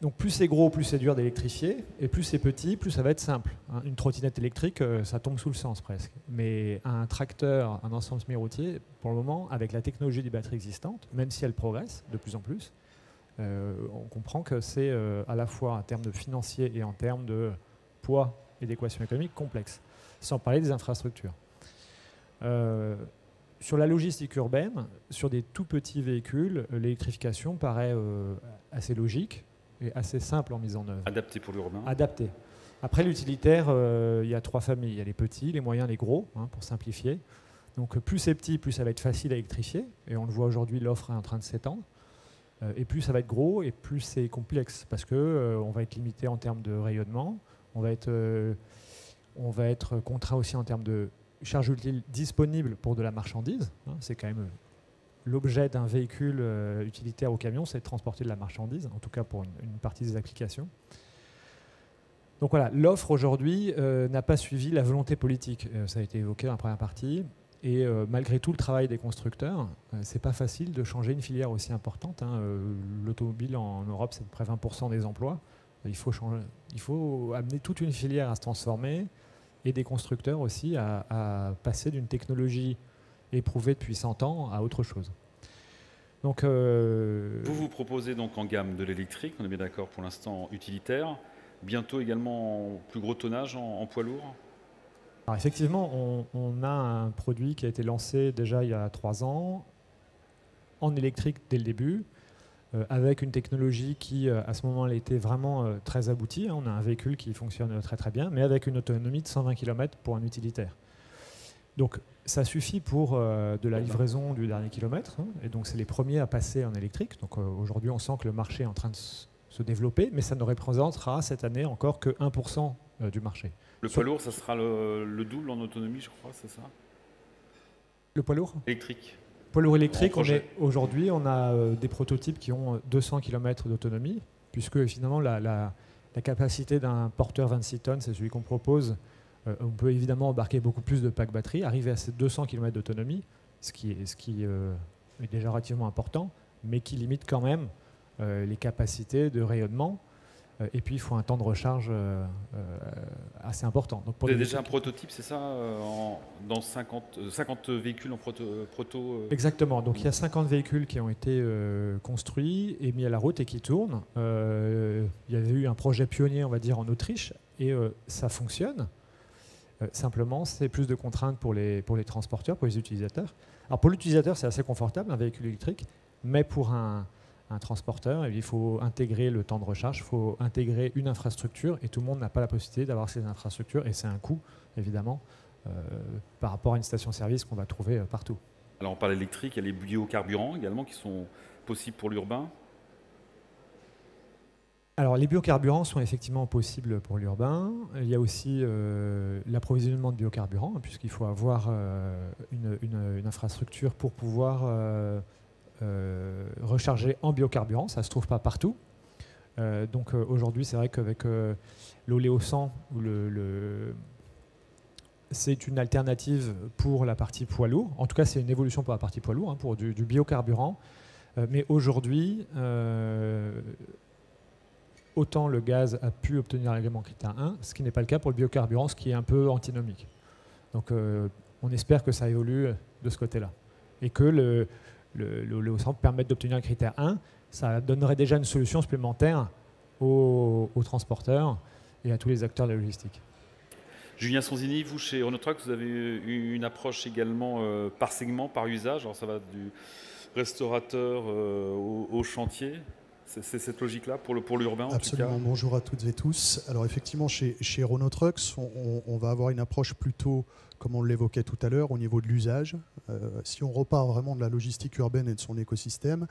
donc plus c'est gros, plus c'est dur d'électrifier, et plus c'est petit, plus ça va être simple. Une trottinette électrique, ça tombe sous le sens presque. Mais un tracteur, un ensemble semi-routier, pour le moment, avec la technologie des batteries existantes, même si elle progresse de plus en plus, on comprend que c'est à la fois en termes de financier et en termes de poids et d'équation économique complexe, sans parler des infrastructures. Sur la logistique urbaine, sur des tout petits véhicules, l'électrification paraît assez logique et assez simple en mise en œuvre. Adapté pour l'urbain. Adapté. Après l'utilitaire, il y a 3 familles. Il y a les petits, les moyens, les gros, pour simplifier. Donc plus c'est petit, plus ça va être facile à électrifier. Et on le voit aujourd'hui, l'offre est en train de s'étendre. Et plus ça va être gros, et plus c'est complexe. Parce qu'on va être limité en termes de rayonnement. On va être contraint aussi en termes de charge utile disponible pour de la marchandise. C'est quand même l'objet d'un véhicule utilitaire ou camion, c'est de transporter de la marchandise, en tout cas pour une partie des applications. Donc voilà, l'offre aujourd'hui n'a pas suivi la volonté politique. Ça a été évoqué dans la première partie. Et malgré tout le travail des constructeurs, c'est pas facile de changer une filière aussi importante. L'automobile en Europe, c'est à peu près 20% des emplois. Il faut amener toute une filière à se transformer et des constructeurs aussi à passer d'une technologie éprouvée depuis 100 ans à autre chose. Donc, vous proposez donc en gamme de l'électrique, on est bien d'accord pour l'instant utilitaire, bientôt également en plus gros tonnage en poids lourd. Alors effectivement, on a un produit qui a été lancé déjà il y a 3 ans, en électrique dès le début, avec une technologie qui, à ce moment-là, était vraiment très aboutie. On a un véhicule qui fonctionne très très bien, mais avec une autonomie de 120 km pour un utilitaire. Donc ça suffit pour de la livraison du dernier kilomètre, et donc c'est les premiers à passer en électrique. Donc aujourd'hui, on sent que le marché est en train de se développer, mais ça ne représentera cette année encore que 1% du marché. Le poids lourd, ça sera le double en autonomie, je crois, c'est ça? Le poids lourd électrique. Poids lourd électrique, aujourd'hui, on a des prototypes qui ont 200 km d'autonomie, puisque finalement, la capacité d'un porteur 26 tonnes, c'est celui qu'on propose. On peut évidemment embarquer beaucoup plus de packs batterie, arriver à ces 200 km d'autonomie, ce qui est déjà relativement important, mais qui limite quand même les capacités de rayonnement. Et puis, il faut un temps de recharge assez important. Donc, vous avez déjà un prototype, c'est ça, dans 50 véhicules en proto Exactement. Donc, il y a 50 véhicules qui ont été construits et mis à la route et qui tournent. Il y avait eu un projet pionnier, on va dire, en Autriche, et ça fonctionne. Simplement, c'est plus de contraintes pour les transporteurs, pour les utilisateurs. Alors, pour l'utilisateur, c'est assez confortable, un véhicule électrique, mais pour un transporteur, il faut intégrer le temps de recharge, il faut intégrer une infrastructure, et tout le monde n'a pas la possibilité d'avoir ces infrastructures, et c'est un coût, évidemment, par rapport à une station-service qu'on va trouver partout. Alors on parle électrique, il y a les biocarburants également qui sont possibles pour l'urbain. Alors les biocarburants sont effectivement possibles pour l'urbain. Il y a aussi l'approvisionnement de biocarburants, puisqu'il faut avoir une infrastructure pour pouvoir recharger en biocarburant, ça ne se trouve pas partout. Donc aujourd'hui, c'est vrai qu'avec l'Oléo 100, c'est une alternative pour la partie poids lourd. En tout cas, c'est une évolution pour la partie poids lourd, pour du biocarburant. Mais aujourd'hui, autant le gaz a pu obtenir un règlement critère 1, ce qui n'est pas le cas pour le biocarburant, ce qui est un peu antinomique. Donc on espère que ça évolue de ce côté-là. Et que le centre permette d'obtenir un critère 1, ça donnerait déjà une solution supplémentaire aux transporteurs et à tous les acteurs de la logistique. Julien Sonzini, vous chez Renault Trucks, vous avez une approche également par segment, par usage. Alors ça va du restaurateur au chantier. C'est cette logique-là pour l'urbain en tout cas. Absolument, bonjour à toutes et tous. Alors effectivement, chez Renault Trucks, on va avoir une approche plutôt, comme on l'évoquait tout à l'heure, au niveau de l'usage. Si on repart vraiment de la logistique urbaine et de son écosystème,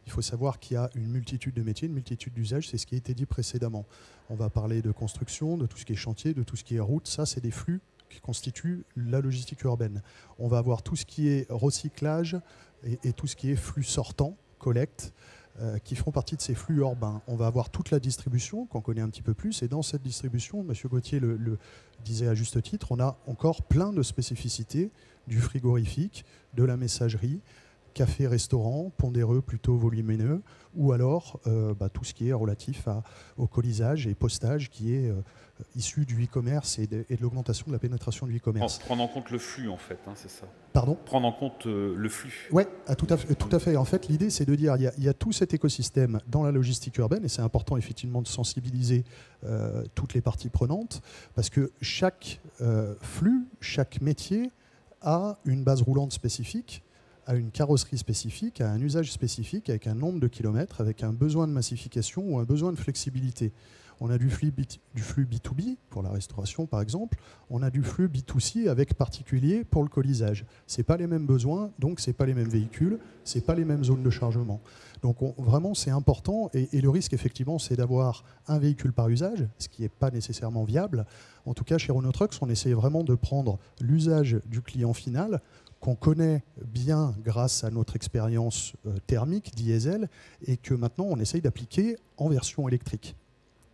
il faut savoir qu'il y a une multitude de métiers, une multitude d'usages, c'est ce qui a été dit précédemment. On va parler de construction, de tout ce qui est chantier, de tout ce qui est route, ça c'est des flux qui constituent la logistique urbaine. On va avoir tout ce qui est recyclage et tout ce qui est flux sortant, collecte, qui feront partie de ces flux urbains. On va avoir toute la distribution qu'on connaît un petit peu plus, et dans cette distribution, M. Gauthier le disait à juste titre, on a encore plein de spécificités, du frigorifique, de la messagerie, café, restaurant, pondéreux, plutôt volumineux, ou alors tout ce qui est relatif au colisage et postage qui est issu du e-commerce et de l'augmentation de la pénétration du e-commerce. Prendre en compte le flux, en fait, hein, c'est ça. Pardon ? Prendre en compte le flux. Oui, tout à fait. En fait, l'idée, c'est de dire il y a tout cet écosystème dans la logistique urbaine, et c'est important effectivement de sensibiliser toutes les parties prenantes, parce que chaque flux, chaque métier a une base roulante spécifique, a une carrosserie spécifique, a un usage spécifique, avec un nombre de kilomètres, avec un besoin de massification ou un besoin de flexibilité. On a du flux B2B pour la restauration, par exemple. On a du flux B2C avec particulier pour le colisage. Ce n'est pas les mêmes besoins, donc ce n'est pas les mêmes véhicules, ce n'est pas les mêmes zones de chargement. Donc vraiment, c'est important. Et le risque, effectivement, c'est d'avoir un véhicule par usage, ce qui n'est pas nécessairement viable. En tout cas, chez Renault Trucks, on essaye vraiment de prendre l'usage du client final, qu'on connaît bien grâce à notre expérience thermique, diesel, et que maintenant, on essaye d'appliquer en version électrique.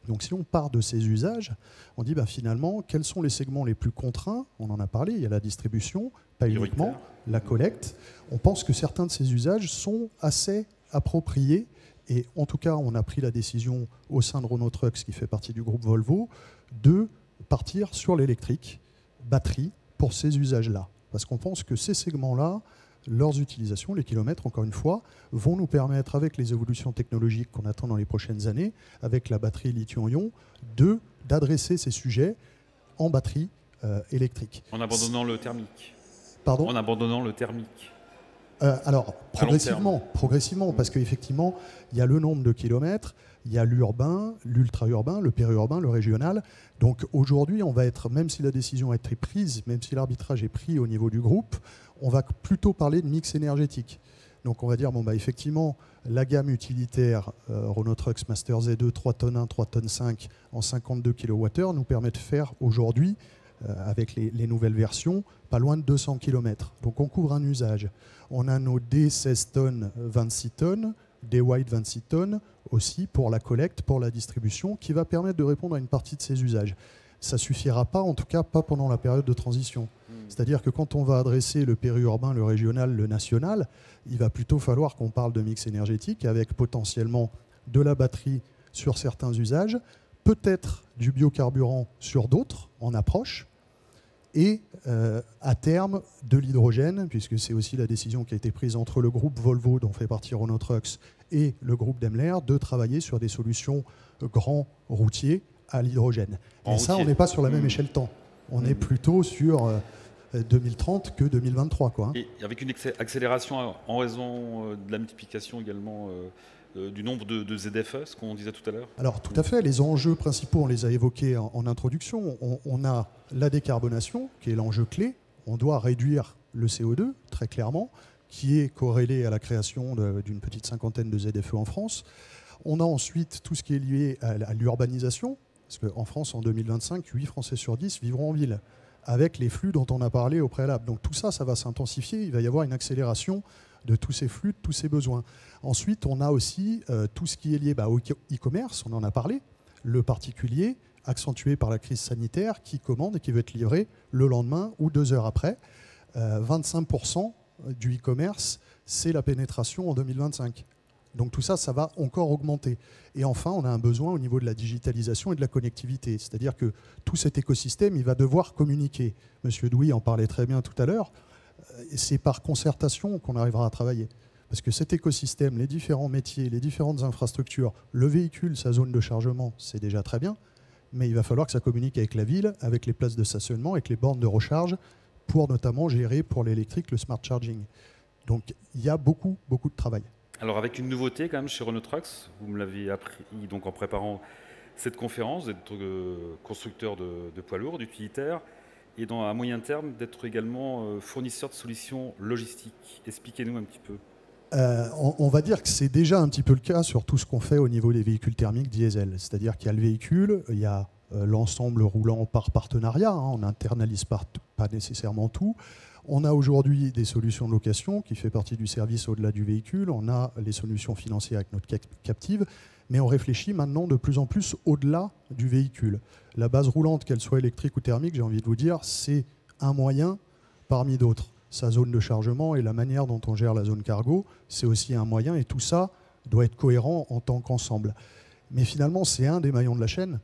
Donc si on part de ces usages, on dit finalement, quels sont les segments les plus contraints ? On en a parlé, il y a la distribution, pas uniquement, la collecte. On pense que certains de ces usages sont assez appropriés, et en tout cas, on a pris la décision au sein de Renault Trucks, qui fait partie du groupe Volvo, de partir sur l'électrique, batterie, pour ces usages-là. Parce qu'on pense que ces segments-là, leurs utilisations, les kilomètres, encore une fois, vont nous permettre, avec les évolutions technologiques qu'on attend dans les prochaines années, avec la batterie lithium-ion, d'adresser ces sujets en batterie électrique. En abandonnant le thermique. Pardon ? En abandonnant le thermique. Alors, progressivement, parce qu'effectivement, il y a le nombre de kilomètres, il y a l'urbain, l'ultra-urbain, le périurbain, le régional. Donc aujourd'hui, on va être, même si la décision a été prise, même si l'arbitrage est pris au niveau du groupe, on va plutôt parler de mix énergétique. Donc on va dire, effectivement, la gamme utilitaire Renault Trucks Master Z2 3 tonnes 1, 3 tonnes 5 en 52 kWh nous permet de faire aujourd'hui, avec les nouvelles versions, pas loin de 200 km. Donc on couvre un usage. On a nos D16 tonnes, 26 tonnes, D-White 26 tonnes aussi pour la collecte, pour la distribution, qui va permettre de répondre à une partie de ces usages. Ça ne suffira pas, en tout cas pas pendant la période de transition. C'est-à-dire que quand on va adresser le périurbain, le régional, le national, il va plutôt falloir qu'on parle de mix énergétique avec potentiellement de la batterie sur certains usages, peut-être du biocarburant sur d'autres en approche, et à terme de l'hydrogène, puisque c'est aussi la décision qui a été prise entre le groupe Volvo, dont fait partie Renault Trucks, et le groupe Daimler, de travailler sur des solutions grands routiers à l'hydrogène. Et ça, on n'est pas sur la même échelle temps. On est plutôt sur 2030 que 2023. Quoi, hein. Et avec une accélération en raison de la multiplication également du nombre de ZFE, ce qu'on disait tout à l'heure. Alors tout à fait, les enjeux principaux, on les a évoqués en introduction. On a la décarbonation, qui est l'enjeu clé. On doit réduire le CO2, très clairement, qui est corrélé à la création d'une petite cinquantaine de ZFE en France. On a ensuite tout ce qui est lié à l'urbanisation, parce qu'en France, en 2025, 8 Français sur 10 vivront en ville, avec les flux dont on a parlé au préalable. Donc tout ça, ça va s'intensifier. Il va y avoir une accélération de tous ces flux, de tous ces besoins. Ensuite, on a aussi tout ce qui est lié au e-commerce, on en a parlé, le particulier, accentué par la crise sanitaire, qui commande et qui veut être livré le lendemain ou 2 heures après. 25% du e-commerce, c'est la pénétration en 2025. Donc tout ça, ça va encore augmenter. Et enfin, on a un besoin au niveau de la digitalisation et de la connectivité. C'est-à-dire que tout cet écosystème, il va devoir communiquer. Monsieur Douy en parlait très bien tout à l'heure. C'est par concertation qu'on arrivera à travailler. Parce que cet écosystème, les différents métiers, les différentes infrastructures, le véhicule, sa zone de chargement, c'est déjà très bien. Mais il va falloir que ça communique avec la ville, avec les places de stationnement, avec les bornes de recharge, pour notamment gérer pour l'électrique le smart charging. Donc il y a beaucoup de travail. Alors avec une nouveauté quand même chez Renault Trucks, vous me l'avez appris donc en préparant cette conférence, d'être constructeur de poids lourds, d'utilitaires, et à moyen terme d'être également fournisseur de solutions logistiques. Expliquez-nous un petit peu. On va dire que c'est déjà un petit peu le cas sur tout ce qu'on fait au niveau des véhicules thermiques diesel. C'est-à-dire qu'il y a le véhicule, il y a l'ensemble roulant par partenariat, hein, on n'internalise pas nécessairement tout. On a aujourd'hui des solutions de location qui fait partie du service au-delà du véhicule. On a les solutions financières avec notre captive. Mais on réfléchit maintenant de plus en plus au-delà du véhicule. La base roulante, qu'elle soit électrique ou thermique, j'ai envie de vous dire, c'est un moyen parmi d'autres. sa zone de chargement et la manière dont on gère la zone cargo, c'est aussi un moyen, et tout ça doit être cohérent en tant qu'ensemble. Mais finalement, c'est un des maillons de la chaîne.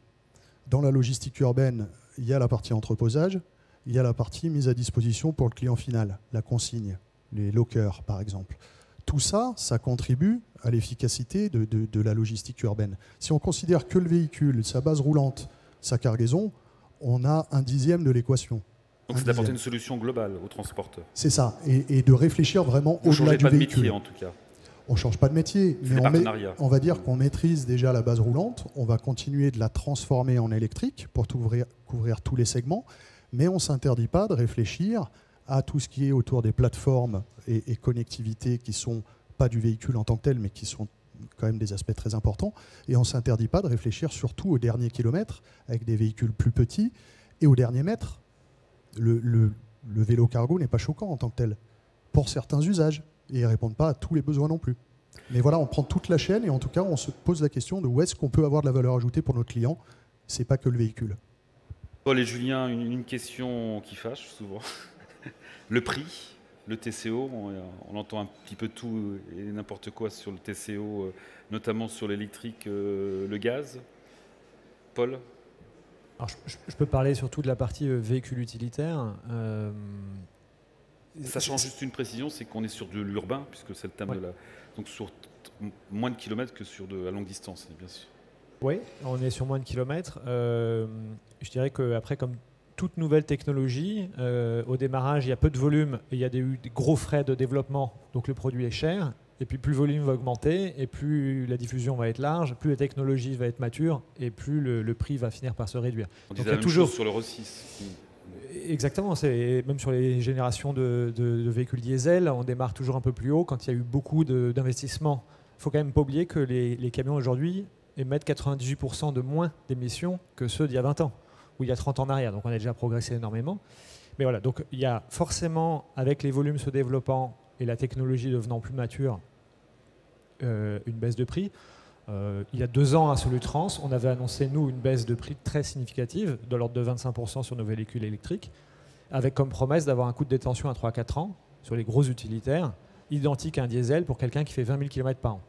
Dans la logistique urbaine, il y a la partie entreposage, il y a la partie mise à disposition pour le client final, la consigne, les lockers par exemple. Tout ça, ça contribue à l'efficacité de la logistique urbaine. Si on considère que le véhicule, sa base roulante, sa cargaison, on a 1/10 de l'équation. Donc c'est d'apporter une solution globale aux transporteurs. C'est ça, et de réfléchir vraiment au-delà du véhicule. Vous ne changez pas de métier en tout cas. On ne change pas de métier, mais on va dire qu'on maîtrise déjà la base roulante, on va continuer de la transformer en électrique pour couvrir tous les segments, mais on ne s'interdit pas de réfléchir à tout ce qui est autour des plateformes et connectivités qui ne sont pas du véhicule en tant que tel, mais qui sont quand même des aspects très importants. Et on ne s'interdit pas de réfléchir surtout au dernier kilomètre, avec des véhicules plus petits, et au dernier mètre. Le vélo cargo n'est pas choquant en tant que tel, pour certains usages, et ils ne répondent pas à tous les besoins non plus. Mais voilà, on prend toute la chaîne, et en tout cas, on se pose la question de où est-ce qu'on peut avoir de la valeur ajoutée pour notre client. Ce n'est pas que le véhicule. Paul et Julien, une question qui fâche souvent. Le prix, le TCO, on entend un petit peu tout et n'importe quoi sur le TCO, notamment sur l'électrique, le gaz. Paul ? Alors, je peux parler surtout de la partie véhicule utilitaire. Sachant juste une précision, c'est qu'on est sur de l'urbain, puisque c'est le thème de la... Donc sur moins de kilomètres que sur de la longue distance, bien sûr. Oui, on est sur moins de kilomètres. Je dirais qu'après, comme toute nouvelle technologie, au démarrage, il y a peu de volume et il y a des gros frais de développement, donc le produit est cher. Et puis plus le volume va augmenter, et plus la diffusion va être large, plus la technologie va être mature, et plus le prix va finir par se réduire. On disait la même chose sur l'Euro 6. Exactement, même sur les générations de véhicules diesel, on démarre toujours un peu plus haut quand il y a eu beaucoup d'investissements. Il ne faut quand même pas oublier que les camions aujourd'hui émettent 98% de moins d'émissions que ceux d'il y a 20 ans, ou il y a 30 ans en arrière. Donc on a déjà progressé énormément. Mais voilà, donc il y a forcément, avec les volumes se développant et la technologie devenant plus mature, une baisse de prix. Il y a 2 ans à Solutrans, on avait annoncé, nous, une baisse de prix très significative, de l'ordre de 25% sur nos véhicules électriques, avec comme promesse d'avoir un coût de détention à 3-4 ans sur les gros utilitaires, identique à un diesel pour quelqu'un qui fait 20 000 km par an.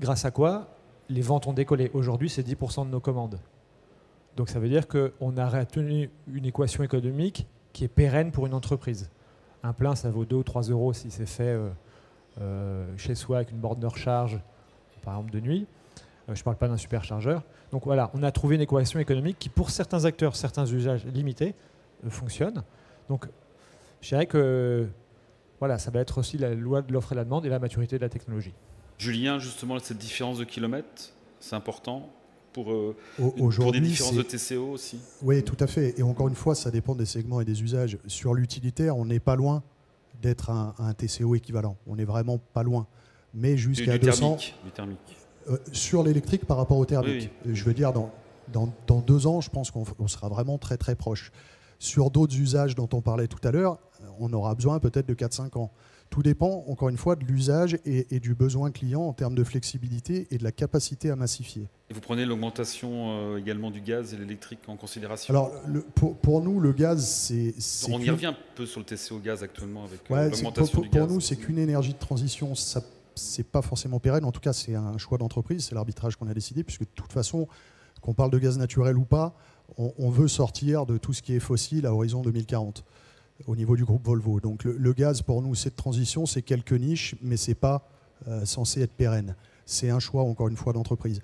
Grâce à quoi les ventes ont décollé. Aujourd'hui, c'est 10% de nos commandes. Donc ça veut dire qu'on a retenu une équation économique qui est pérenne pour une entreprise. Un plein, ça vaut 2 ou 3 euros si c'est fait chez soi avec une borne de recharge, par exemple de nuit. Je ne parle pas d'un superchargeur. Donc voilà, on a trouvé une équation économique qui, pour certains acteurs, certains usages limités, fonctionne. Donc je dirais que voilà, ça va être aussi la loi de l'offre et la demande et la maturité de la technologie. Julien, justement, cette différence de kilomètres, c'est important pour des différences de TCO aussi. Oui, tout à fait. Et encore une fois, ça dépend des segments et des usages. Sur l'utilitaire, on n'est pas loin d'être un TCO équivalent. On n'est vraiment pas loin. Mais jusqu'à 200... Du thermique. Sur l'électrique par rapport au thermique. Oui. Je veux dire, dans 2 ans, je pense qu'on sera vraiment très très proche. Sur d'autres usages dont on parlait tout à l'heure, on aura besoin peut-être de 4-5 ans. Tout dépend, encore une fois, de l'usage et du besoin client en termes de flexibilité et de la capacité à massifier. Et vous prenez l'augmentation également du gaz et l'électrique en considération? Alors, pour nous, le gaz, c'est... On y revient un peu sur le TCO gaz actuellement avec l'augmentation du gaz. Pour nous, c'est qu'une énergie de transition, ça c'est pas forcément pérenne. En tout cas, c'est un choix d'entreprise, c'est l'arbitrage qu'on a décidé, puisque de toute façon, qu'on parle de gaz naturel ou pas, on veut sortir de tout ce qui est fossile à horizon 2040 au niveau du groupe Volvo. Donc le gaz, pour nous, c'est de transition, c'est quelques niches, mais c'est pas censé être pérenne. C'est un choix, encore une fois, d'entreprise.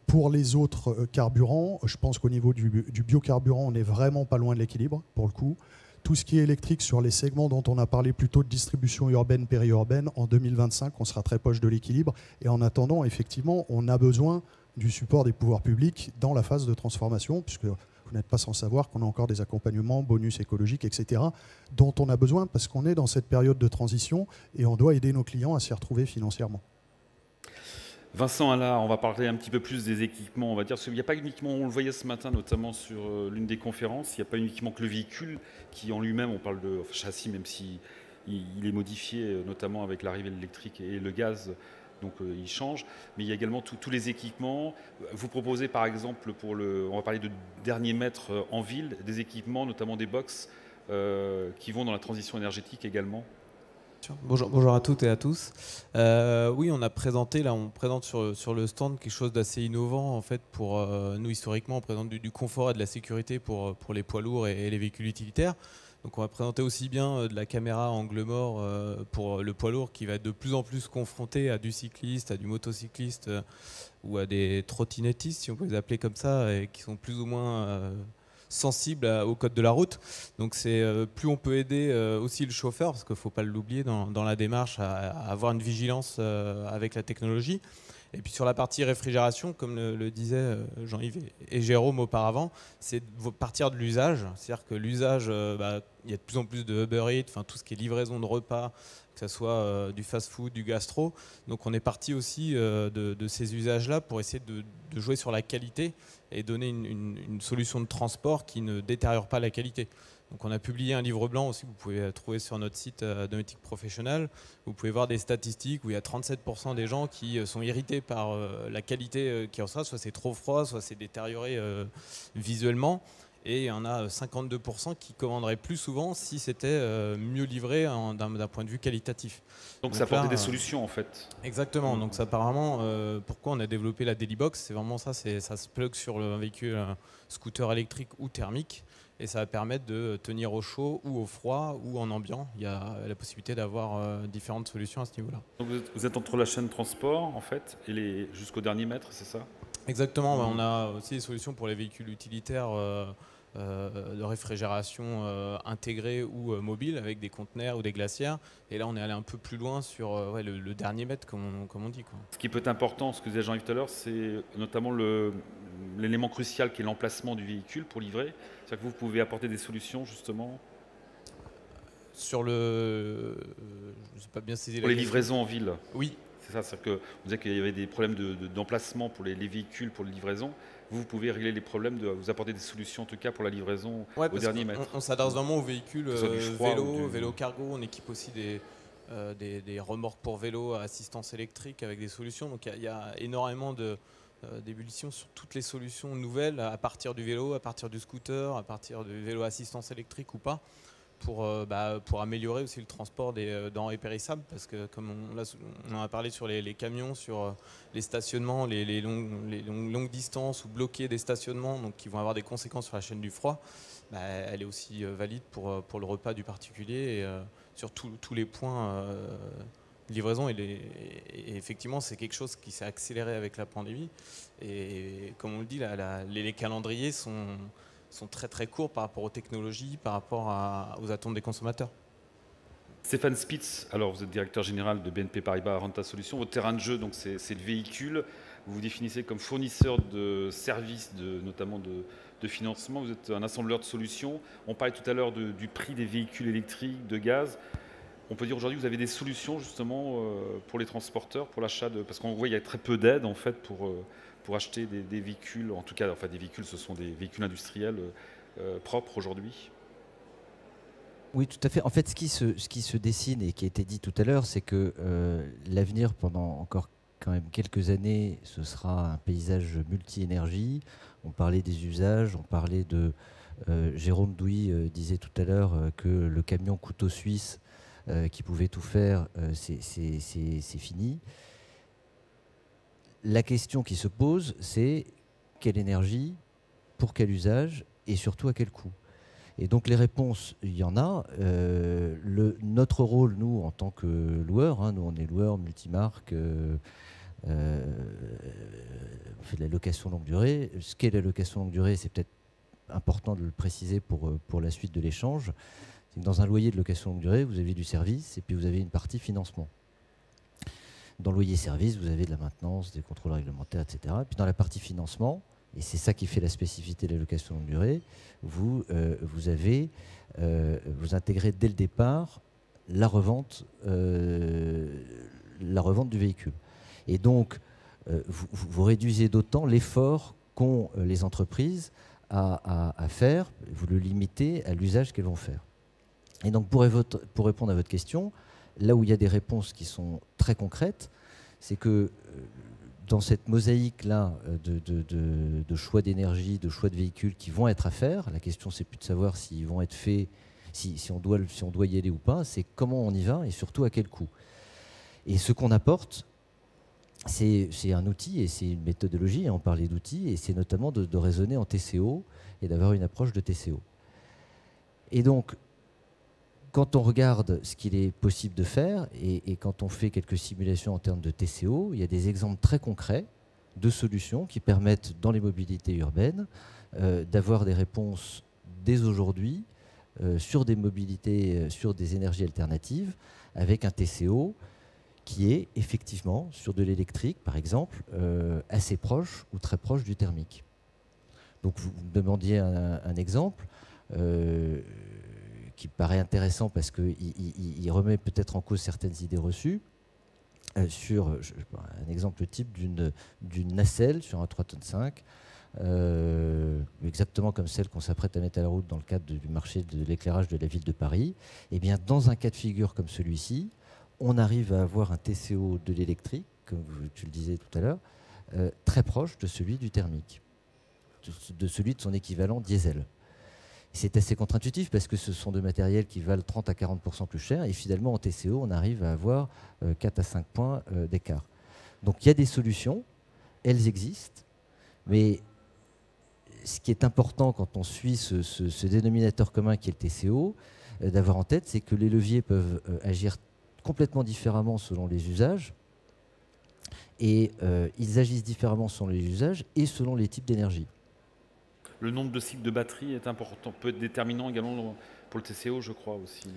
Pour les autres carburants, je pense qu'au niveau du biocarburant, on n'est vraiment pas loin de l'équilibre, pour le coup. Tout ce qui est électrique sur les segments dont on a parlé plutôt de distribution urbaine, périurbaine, en 2025, on sera très proche de l'équilibre. Et en attendant, effectivement, on a besoin du support des pouvoirs publics dans la phase de transformation, puisque vous n'êtes pas sans savoir qu'on a encore des accompagnements, bonus écologiques, etc., dont on a besoin parce qu'on est dans cette période de transition et on doit aider nos clients à s'y retrouver financièrement. Vincent Allard, on va parler un petit peu plus des équipements, on va dire, parce qu'il n'y a pas uniquement, on le voyait ce matin notamment sur l'une des conférences, il n'y a pas uniquement que le véhicule qui en lui-même, on parle de châssis, même si il est modifié, notamment avec l'arrivée de l'électrique et le gaz, donc il change, mais il y a également tous les équipements. Vous proposez par exemple, on va parler de derniers mètres en ville, des équipements, notamment des box qui vont dans la transition énergétique également? Bonjour à toutes et à tous. Oui, on présente sur le stand quelque chose d'assez innovant en fait. Pour nous, historiquement, on présente du confort et de la sécurité pour les poids lourds et les véhicules utilitaires. Donc on va présenter aussi bien de la caméra angle mort pour le poids lourd qui va être de plus en plus confronté à du cycliste, à du motocycliste ou à des trottinettistes, si on peut les appeler comme ça, et qui sont plus ou moins sensibles au code de la route. Donc c'est plus on peut aider aussi le chauffeur, parce qu'il ne faut pas l'oublier dans la démarche, à avoir une vigilance avec la technologie. Et puis sur la partie réfrigération, comme le disaient Jean-Yves et Jérôme auparavant, c'est de partir de l'usage. C'est-à-dire que l'usage, il y a de plus en plus de Uber Eats, enfin, tout ce qui est livraison de repas, que ce soit du fast-food, du gastro. Donc on est parti aussi de ces usages-là pour essayer de jouer sur la qualité et donner une solution de transport qui ne détériore pas la qualité. Donc on a publié un livre blanc aussi, vous pouvez trouver sur notre site Domotique Professionnel. Vous pouvez voir des statistiques où il y a 37% des gens qui sont irrités par la qualité qu'ils reçoivent, soit c'est trop froid, soit c'est détérioré visuellement. Et il y en a 52% qui commanderaient plus souvent si c'était mieux livré d'un point de vue qualitatif. Donc ça apportait des solutions en fait. Exactement. Donc ça, apparemment, pourquoi on a développé la Dailybox, c'est vraiment ça, ça se plug sur un véhicule scooter électrique ou thermique. Et ça va permettre de tenir au chaud ou au froid ou en ambiant. Il y a la possibilité d'avoir différentes solutions à ce niveau-là. Donc vous êtes entre la chaîne transport en fait et jusqu'au dernier mètre, c'est ça? Exactement. On a aussi des solutions pour les véhicules utilitaires de réfrigération intégrée ou mobile avec des conteneurs ou des glacières. Et là, on est allé un peu plus loin sur le dernier mètre, comme on dit, quoi. Ce qui peut être important, ce que disait Jean-Yves tout à l'heure, c'est notamment l'élément crucial qui est l'emplacement du véhicule pour livrer. C'est-à-dire que vous pouvez apporter des solutions justement sur le... je ne sais pas bien saisir pour les livraisons en ville. Oui. C'est ça, c'est-à-dire que vous disiez qu'il y avait des problèmes d'emplacement pour les véhicules, pour les livraisons. Vous pouvez régler les problèmes, vous apporter des solutions en tout cas pour la livraison au dernier mètre. On s'adresse vraiment aux véhicules vélo cargo. On équipe aussi des remorques pour vélo à assistance électrique avec des solutions. Donc il y a énormément d'ébullition sur toutes les solutions nouvelles à partir du vélo, à partir du scooter, à partir du vélo à assistance électrique ou pas, pour améliorer aussi le transport des denrées périssables, parce que comme on en a parlé sur les camions, sur les stationnements, les longues distances ou bloquer des stationnements, donc qui vont avoir des conséquences sur la chaîne du froid, elle est aussi valide pour le repas du particulier et sur tous les points de livraison. Et effectivement, c'est quelque chose qui s'est accéléré avec la pandémie. Et comme on le dit, les calendriers sont très très courts par rapport aux technologies, par rapport aux attentes des consommateurs. Stéphane Spitz, alors vous êtes directeur général de BNP Paribas Renta Solutions. Votre terrain de jeu, donc, c'est le véhicule. Vous vous définissez comme fournisseur de services, notamment de financement. Vous êtes un assembleur de solutions. On parlait tout à l'heure du prix des véhicules électriques, de gaz. On peut dire aujourd'hui que vous avez des solutions justement pour les transporteurs, pour l'achat parce qu'on voit qu'il y a très peu d'aides en fait pour acheter des véhicules. En tout cas, enfin, des véhicules, ce sont des véhicules industriels propres aujourd'hui. Oui, tout à fait. En fait, ce qui se dessine et qui a été dit tout à l'heure, c'est que l'avenir, pendant encore quand même quelques années, ce sera un paysage multi-énergie. On parlait des usages, on parlait de... Jérôme Douy disait tout à l'heure que le camion couteau suisse qui pouvait tout faire, c'est fini. La question qui se pose, c'est quelle énergie, pour quel usage et surtout à quel coût. Et donc les réponses, il y en a. Notre rôle, nous, en tant que loueurs, nous on est loueurs multimarques, on fait de la location longue durée. Ce qu'est la location longue durée, c'est peut-être important de le préciser pour la suite de l'échange. C'est que dans un loyer de location longue durée, vous avez du service et puis vous avez une partie financement. Dans le loyer service, vous avez de la maintenance, des contrôles réglementaires, etc. Et puis dans la partie financement, et c'est ça qui fait la spécificité de la location longue durée, vous intégrez dès le départ la revente du véhicule. Et donc, vous réduisez d'autant l'effort qu'ont les entreprises à faire, vous le limitez à l'usage qu'elles vont faire. Et donc, pour répondre à votre question, là où il y a des réponses qui sont très concrètes, c'est que dans cette mosaïque-là de choix d'énergie, de choix de véhicules qui vont être à faire, la question c'est plus de savoir s'ils vont être faits si on doit y aller ou pas, c'est comment on y va et surtout à quel coût. Et ce qu'on apporte, c'est un outil et c'est une méthodologie, on parlait d'outils, et c'est notamment de raisonner en TCO et d'avoir une approche de TCO. Et donc, quand on regarde ce qu'il est possible de faire et quand on fait quelques simulations en termes de TCO, il y a des exemples très concrets de solutions qui permettent, dans les mobilités urbaines, d'avoir des réponses dès aujourd'hui sur des mobilités, sur des énergies alternatives, avec un TCO qui est effectivement, sur de l'électrique, par exemple, assez proche ou très proche du thermique. Donc vous me demandiez un exemple qui paraît intéressant parce qu'il remet peut-être en cause certaines idées reçues. Sur un exemple type d'une nacelle sur un 3,5 tonnes, exactement comme celle qu'on s'apprête à mettre à la route dans le cadre du marché de l'éclairage de la ville de Paris. Et bien, dans un cas de figure comme celui-ci, on arrive à avoir un TCO de l'électrique, comme tu le disais tout à l'heure, très proche de celui du thermique, de celui de son équivalent diesel. C'est assez contre-intuitif parce que ce sont des matériels qui valent 30 à 40% plus cher et finalement en TCO on arrive à avoir 4 à 5 points d'écart. Donc il y a des solutions, elles existent, mais ce qui est important quand on suit ce dénominateur commun qui est le TCO, d'avoir en tête, c'est que les leviers peuvent agir complètement différemment selon les usages et ils agissent différemment selon les usages et selon les types d'énergie. Le nombre de cycles de batterie est important, peut être déterminant également pour le TCO, je crois aussi.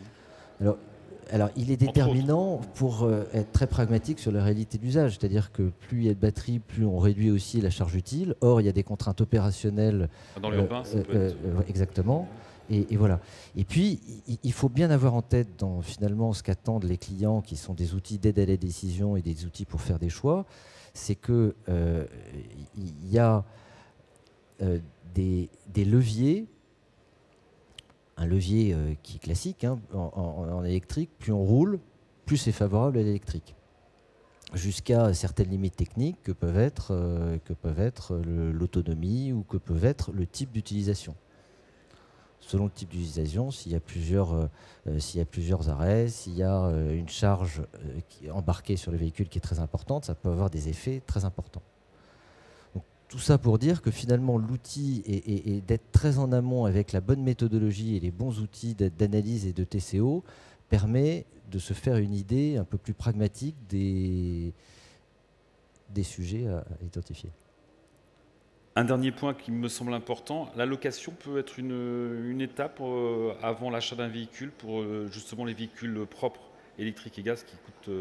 Alors il est déterminant pour être très pragmatique sur la réalité d'usage, c'est-à-dire que plus il y a de batterie, plus on réduit aussi la charge utile. Or, il y a des contraintes opérationnelles. Dans l'urbain, ça peut être... Exactement. Et voilà. Et puis, il faut bien avoir en tête dans finalement ce qu'attendent les clients, qui sont des outils d'aide à la décision et des outils pour faire des choix, c'est qu'il y a des leviers, un levier qui est classique en électrique, plus on roule, plus c'est favorable à l'électrique, jusqu'à certaines limites techniques que peuvent être l'autonomie ou que peuvent être le type d'utilisation. Selon le type d'utilisation, s'il y a plusieurs arrêts, s'il y a une charge embarquée sur le véhicule qui est très importante, ça peut avoir des effets très importants. Tout ça pour dire que finalement l'outil est d'être très en amont avec la bonne méthodologie et les bons outils d'analyse et de TCO permet de se faire une idée un peu plus pragmatique des sujets à identifier. Un dernier point qui me semble important, la location peut être une étape avant l'achat d'un véhicule pour justement les véhicules propres, électriques et gaz qui coûtent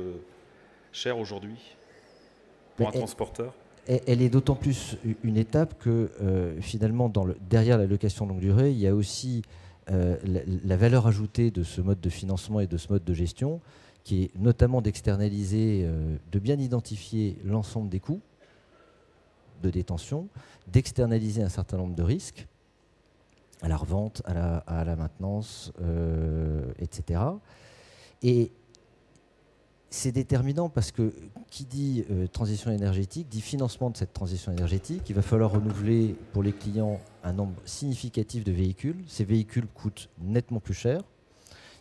cher aujourd'hui pour un transporteur. Elle est d'autant plus une étape que finalement, derrière la location longue durée, il y a aussi la valeur ajoutée de ce mode de financement et de ce mode de gestion, qui est notamment d'externaliser, de bien identifier l'ensemble des coûts de détention, d'externaliser un certain nombre de risques, à la revente, à la maintenance, etc. Et c'est déterminant parce que qui dit transition énergétique dit financement de cette transition énergétique. Il va falloir renouveler pour les clients un nombre significatif de véhicules. Ces véhicules coûtent nettement plus cher.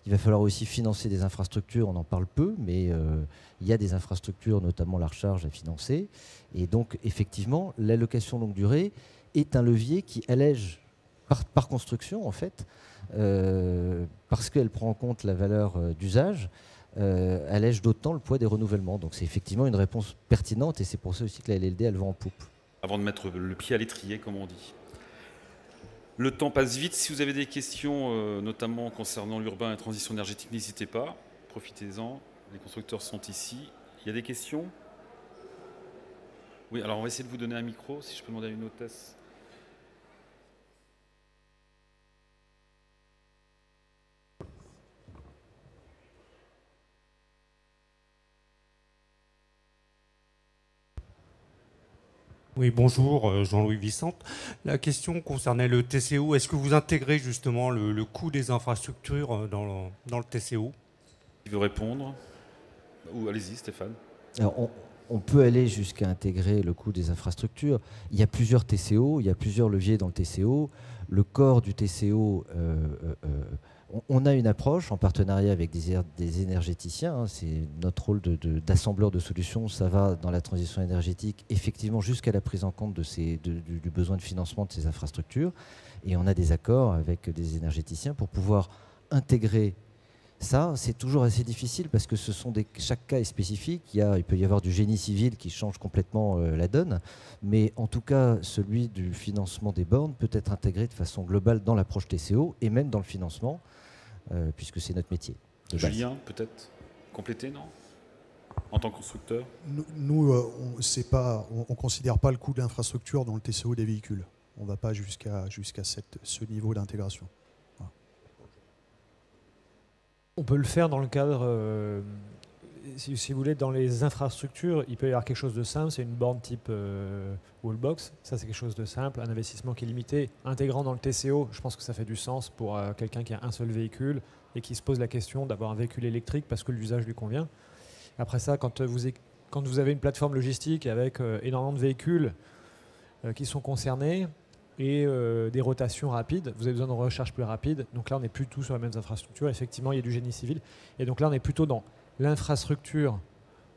Il va falloir aussi financer des infrastructures, on en parle peu, mais il y a des infrastructures, notamment la recharge, à financer. Et donc, effectivement, la location longue durée est un levier qui allège, par construction, en fait, parce qu'elle prend en compte la valeur d'usage, allège d'autant le poids des renouvellements. Donc, c'est effectivement une réponse pertinente et c'est pour ça aussi que la LLD, elle va en poupe. Avant de mettre le pied à l'étrier, comme on dit. Le temps passe vite. Si vous avez des questions, notamment concernant l'urbain et la transition énergétique, n'hésitez pas. Profitez-en. Les constructeurs sont ici. Il y a des questions? Oui, alors on va essayer de vous donner un micro, si je peux demander à une hôtesse. Oui, bonjour, Jean-Louis Vicente. La question concernait le TCO. Est-ce que vous intégrez justement le coût des infrastructures dans le TCO? Qui veut répondre? Ou allez-y, Stéphane. Alors, on peut aller jusqu'à intégrer le coût des infrastructures. Il y a plusieurs TCO, il y a plusieurs leviers dans le TCO. Le corps du TCO On a une approche en partenariat avec des énergéticiens. Hein, c'est notre rôle d'assembleur de solutions. Ça va dans la transition énergétique, effectivement, jusqu'à la prise en compte du besoin de financement de ces infrastructures. Et on a des accords avec des énergéticiens pour pouvoir intégrer ça. C'est toujours assez difficile parce que chaque cas est spécifique. Il peut y avoir du génie civil qui change complètement la donne. Mais en tout cas, celui du financement des bornes peut être intégré de façon globale dans l'approche TCO et même dans le financement, puisque c'est notre métier. Julien, peut-être compléter, non? En tant que constructeur? Nous, on ne considère pas le coût de l'infrastructure dans le TCO des véhicules. On ne va pas jusqu'à ce niveau d'intégration. Voilà. On peut le faire dans le cadre, si vous voulez, dans les infrastructures, il peut y avoir quelque chose de simple, c'est une borne type wallbox. Ça, c'est quelque chose de simple, un investissement qui est limité. Intégrant dans le TCO, je pense que ça fait du sens pour quelqu'un qui a un seul véhicule et qui se pose la question d'avoir un véhicule électrique parce que l'usage lui convient. Après ça, quand vous avez une plateforme logistique avec énormément de véhicules qui sont concernés et des rotations rapides, vous avez besoin de recharge plus rapide. Donc là, on n'est plus tout sur les mêmes infrastructures. Effectivement, il y a du génie civil. Et donc là, on est plutôt dans l'infrastructure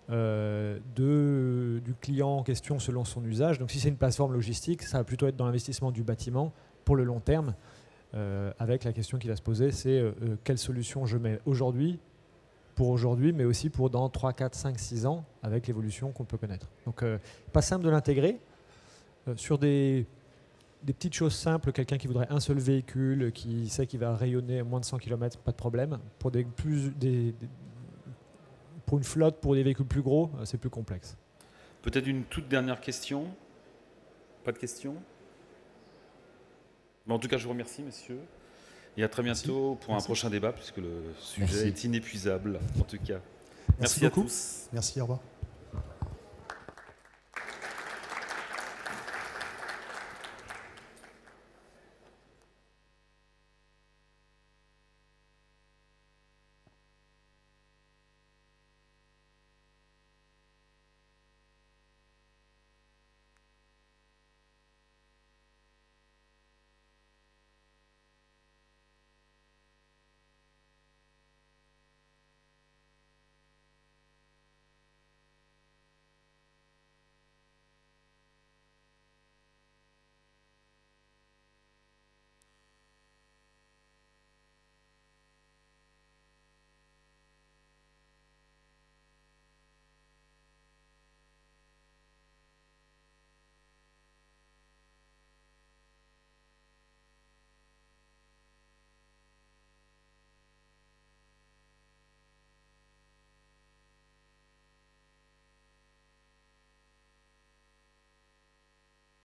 du client en question selon son usage. Donc si c'est une plateforme logistique, ça va plutôt être dans l'investissement du bâtiment pour le long terme, avec la question qui va se poser, c'est quelle solution je mets aujourd'hui, pour aujourd'hui, mais aussi pour dans 3, 4, 5, 6 ans, avec l'évolution qu'on peut connaître. Donc pas simple de l'intégrer. Sur des petites choses simples, quelqu'un qui voudrait un seul véhicule, qui sait qu'il va rayonner à moins de 100 km, pas de problème. Pour pour une flotte, pour des véhicules plus gros, c'est plus complexe. Peut-être une toute dernière question? Pas de questions? Mais en tout cas, je vous remercie, messieurs. Et à très bientôt pour un prochain débat, puisque le sujet est inépuisable, en tout cas. Merci à tous. Merci, au revoir.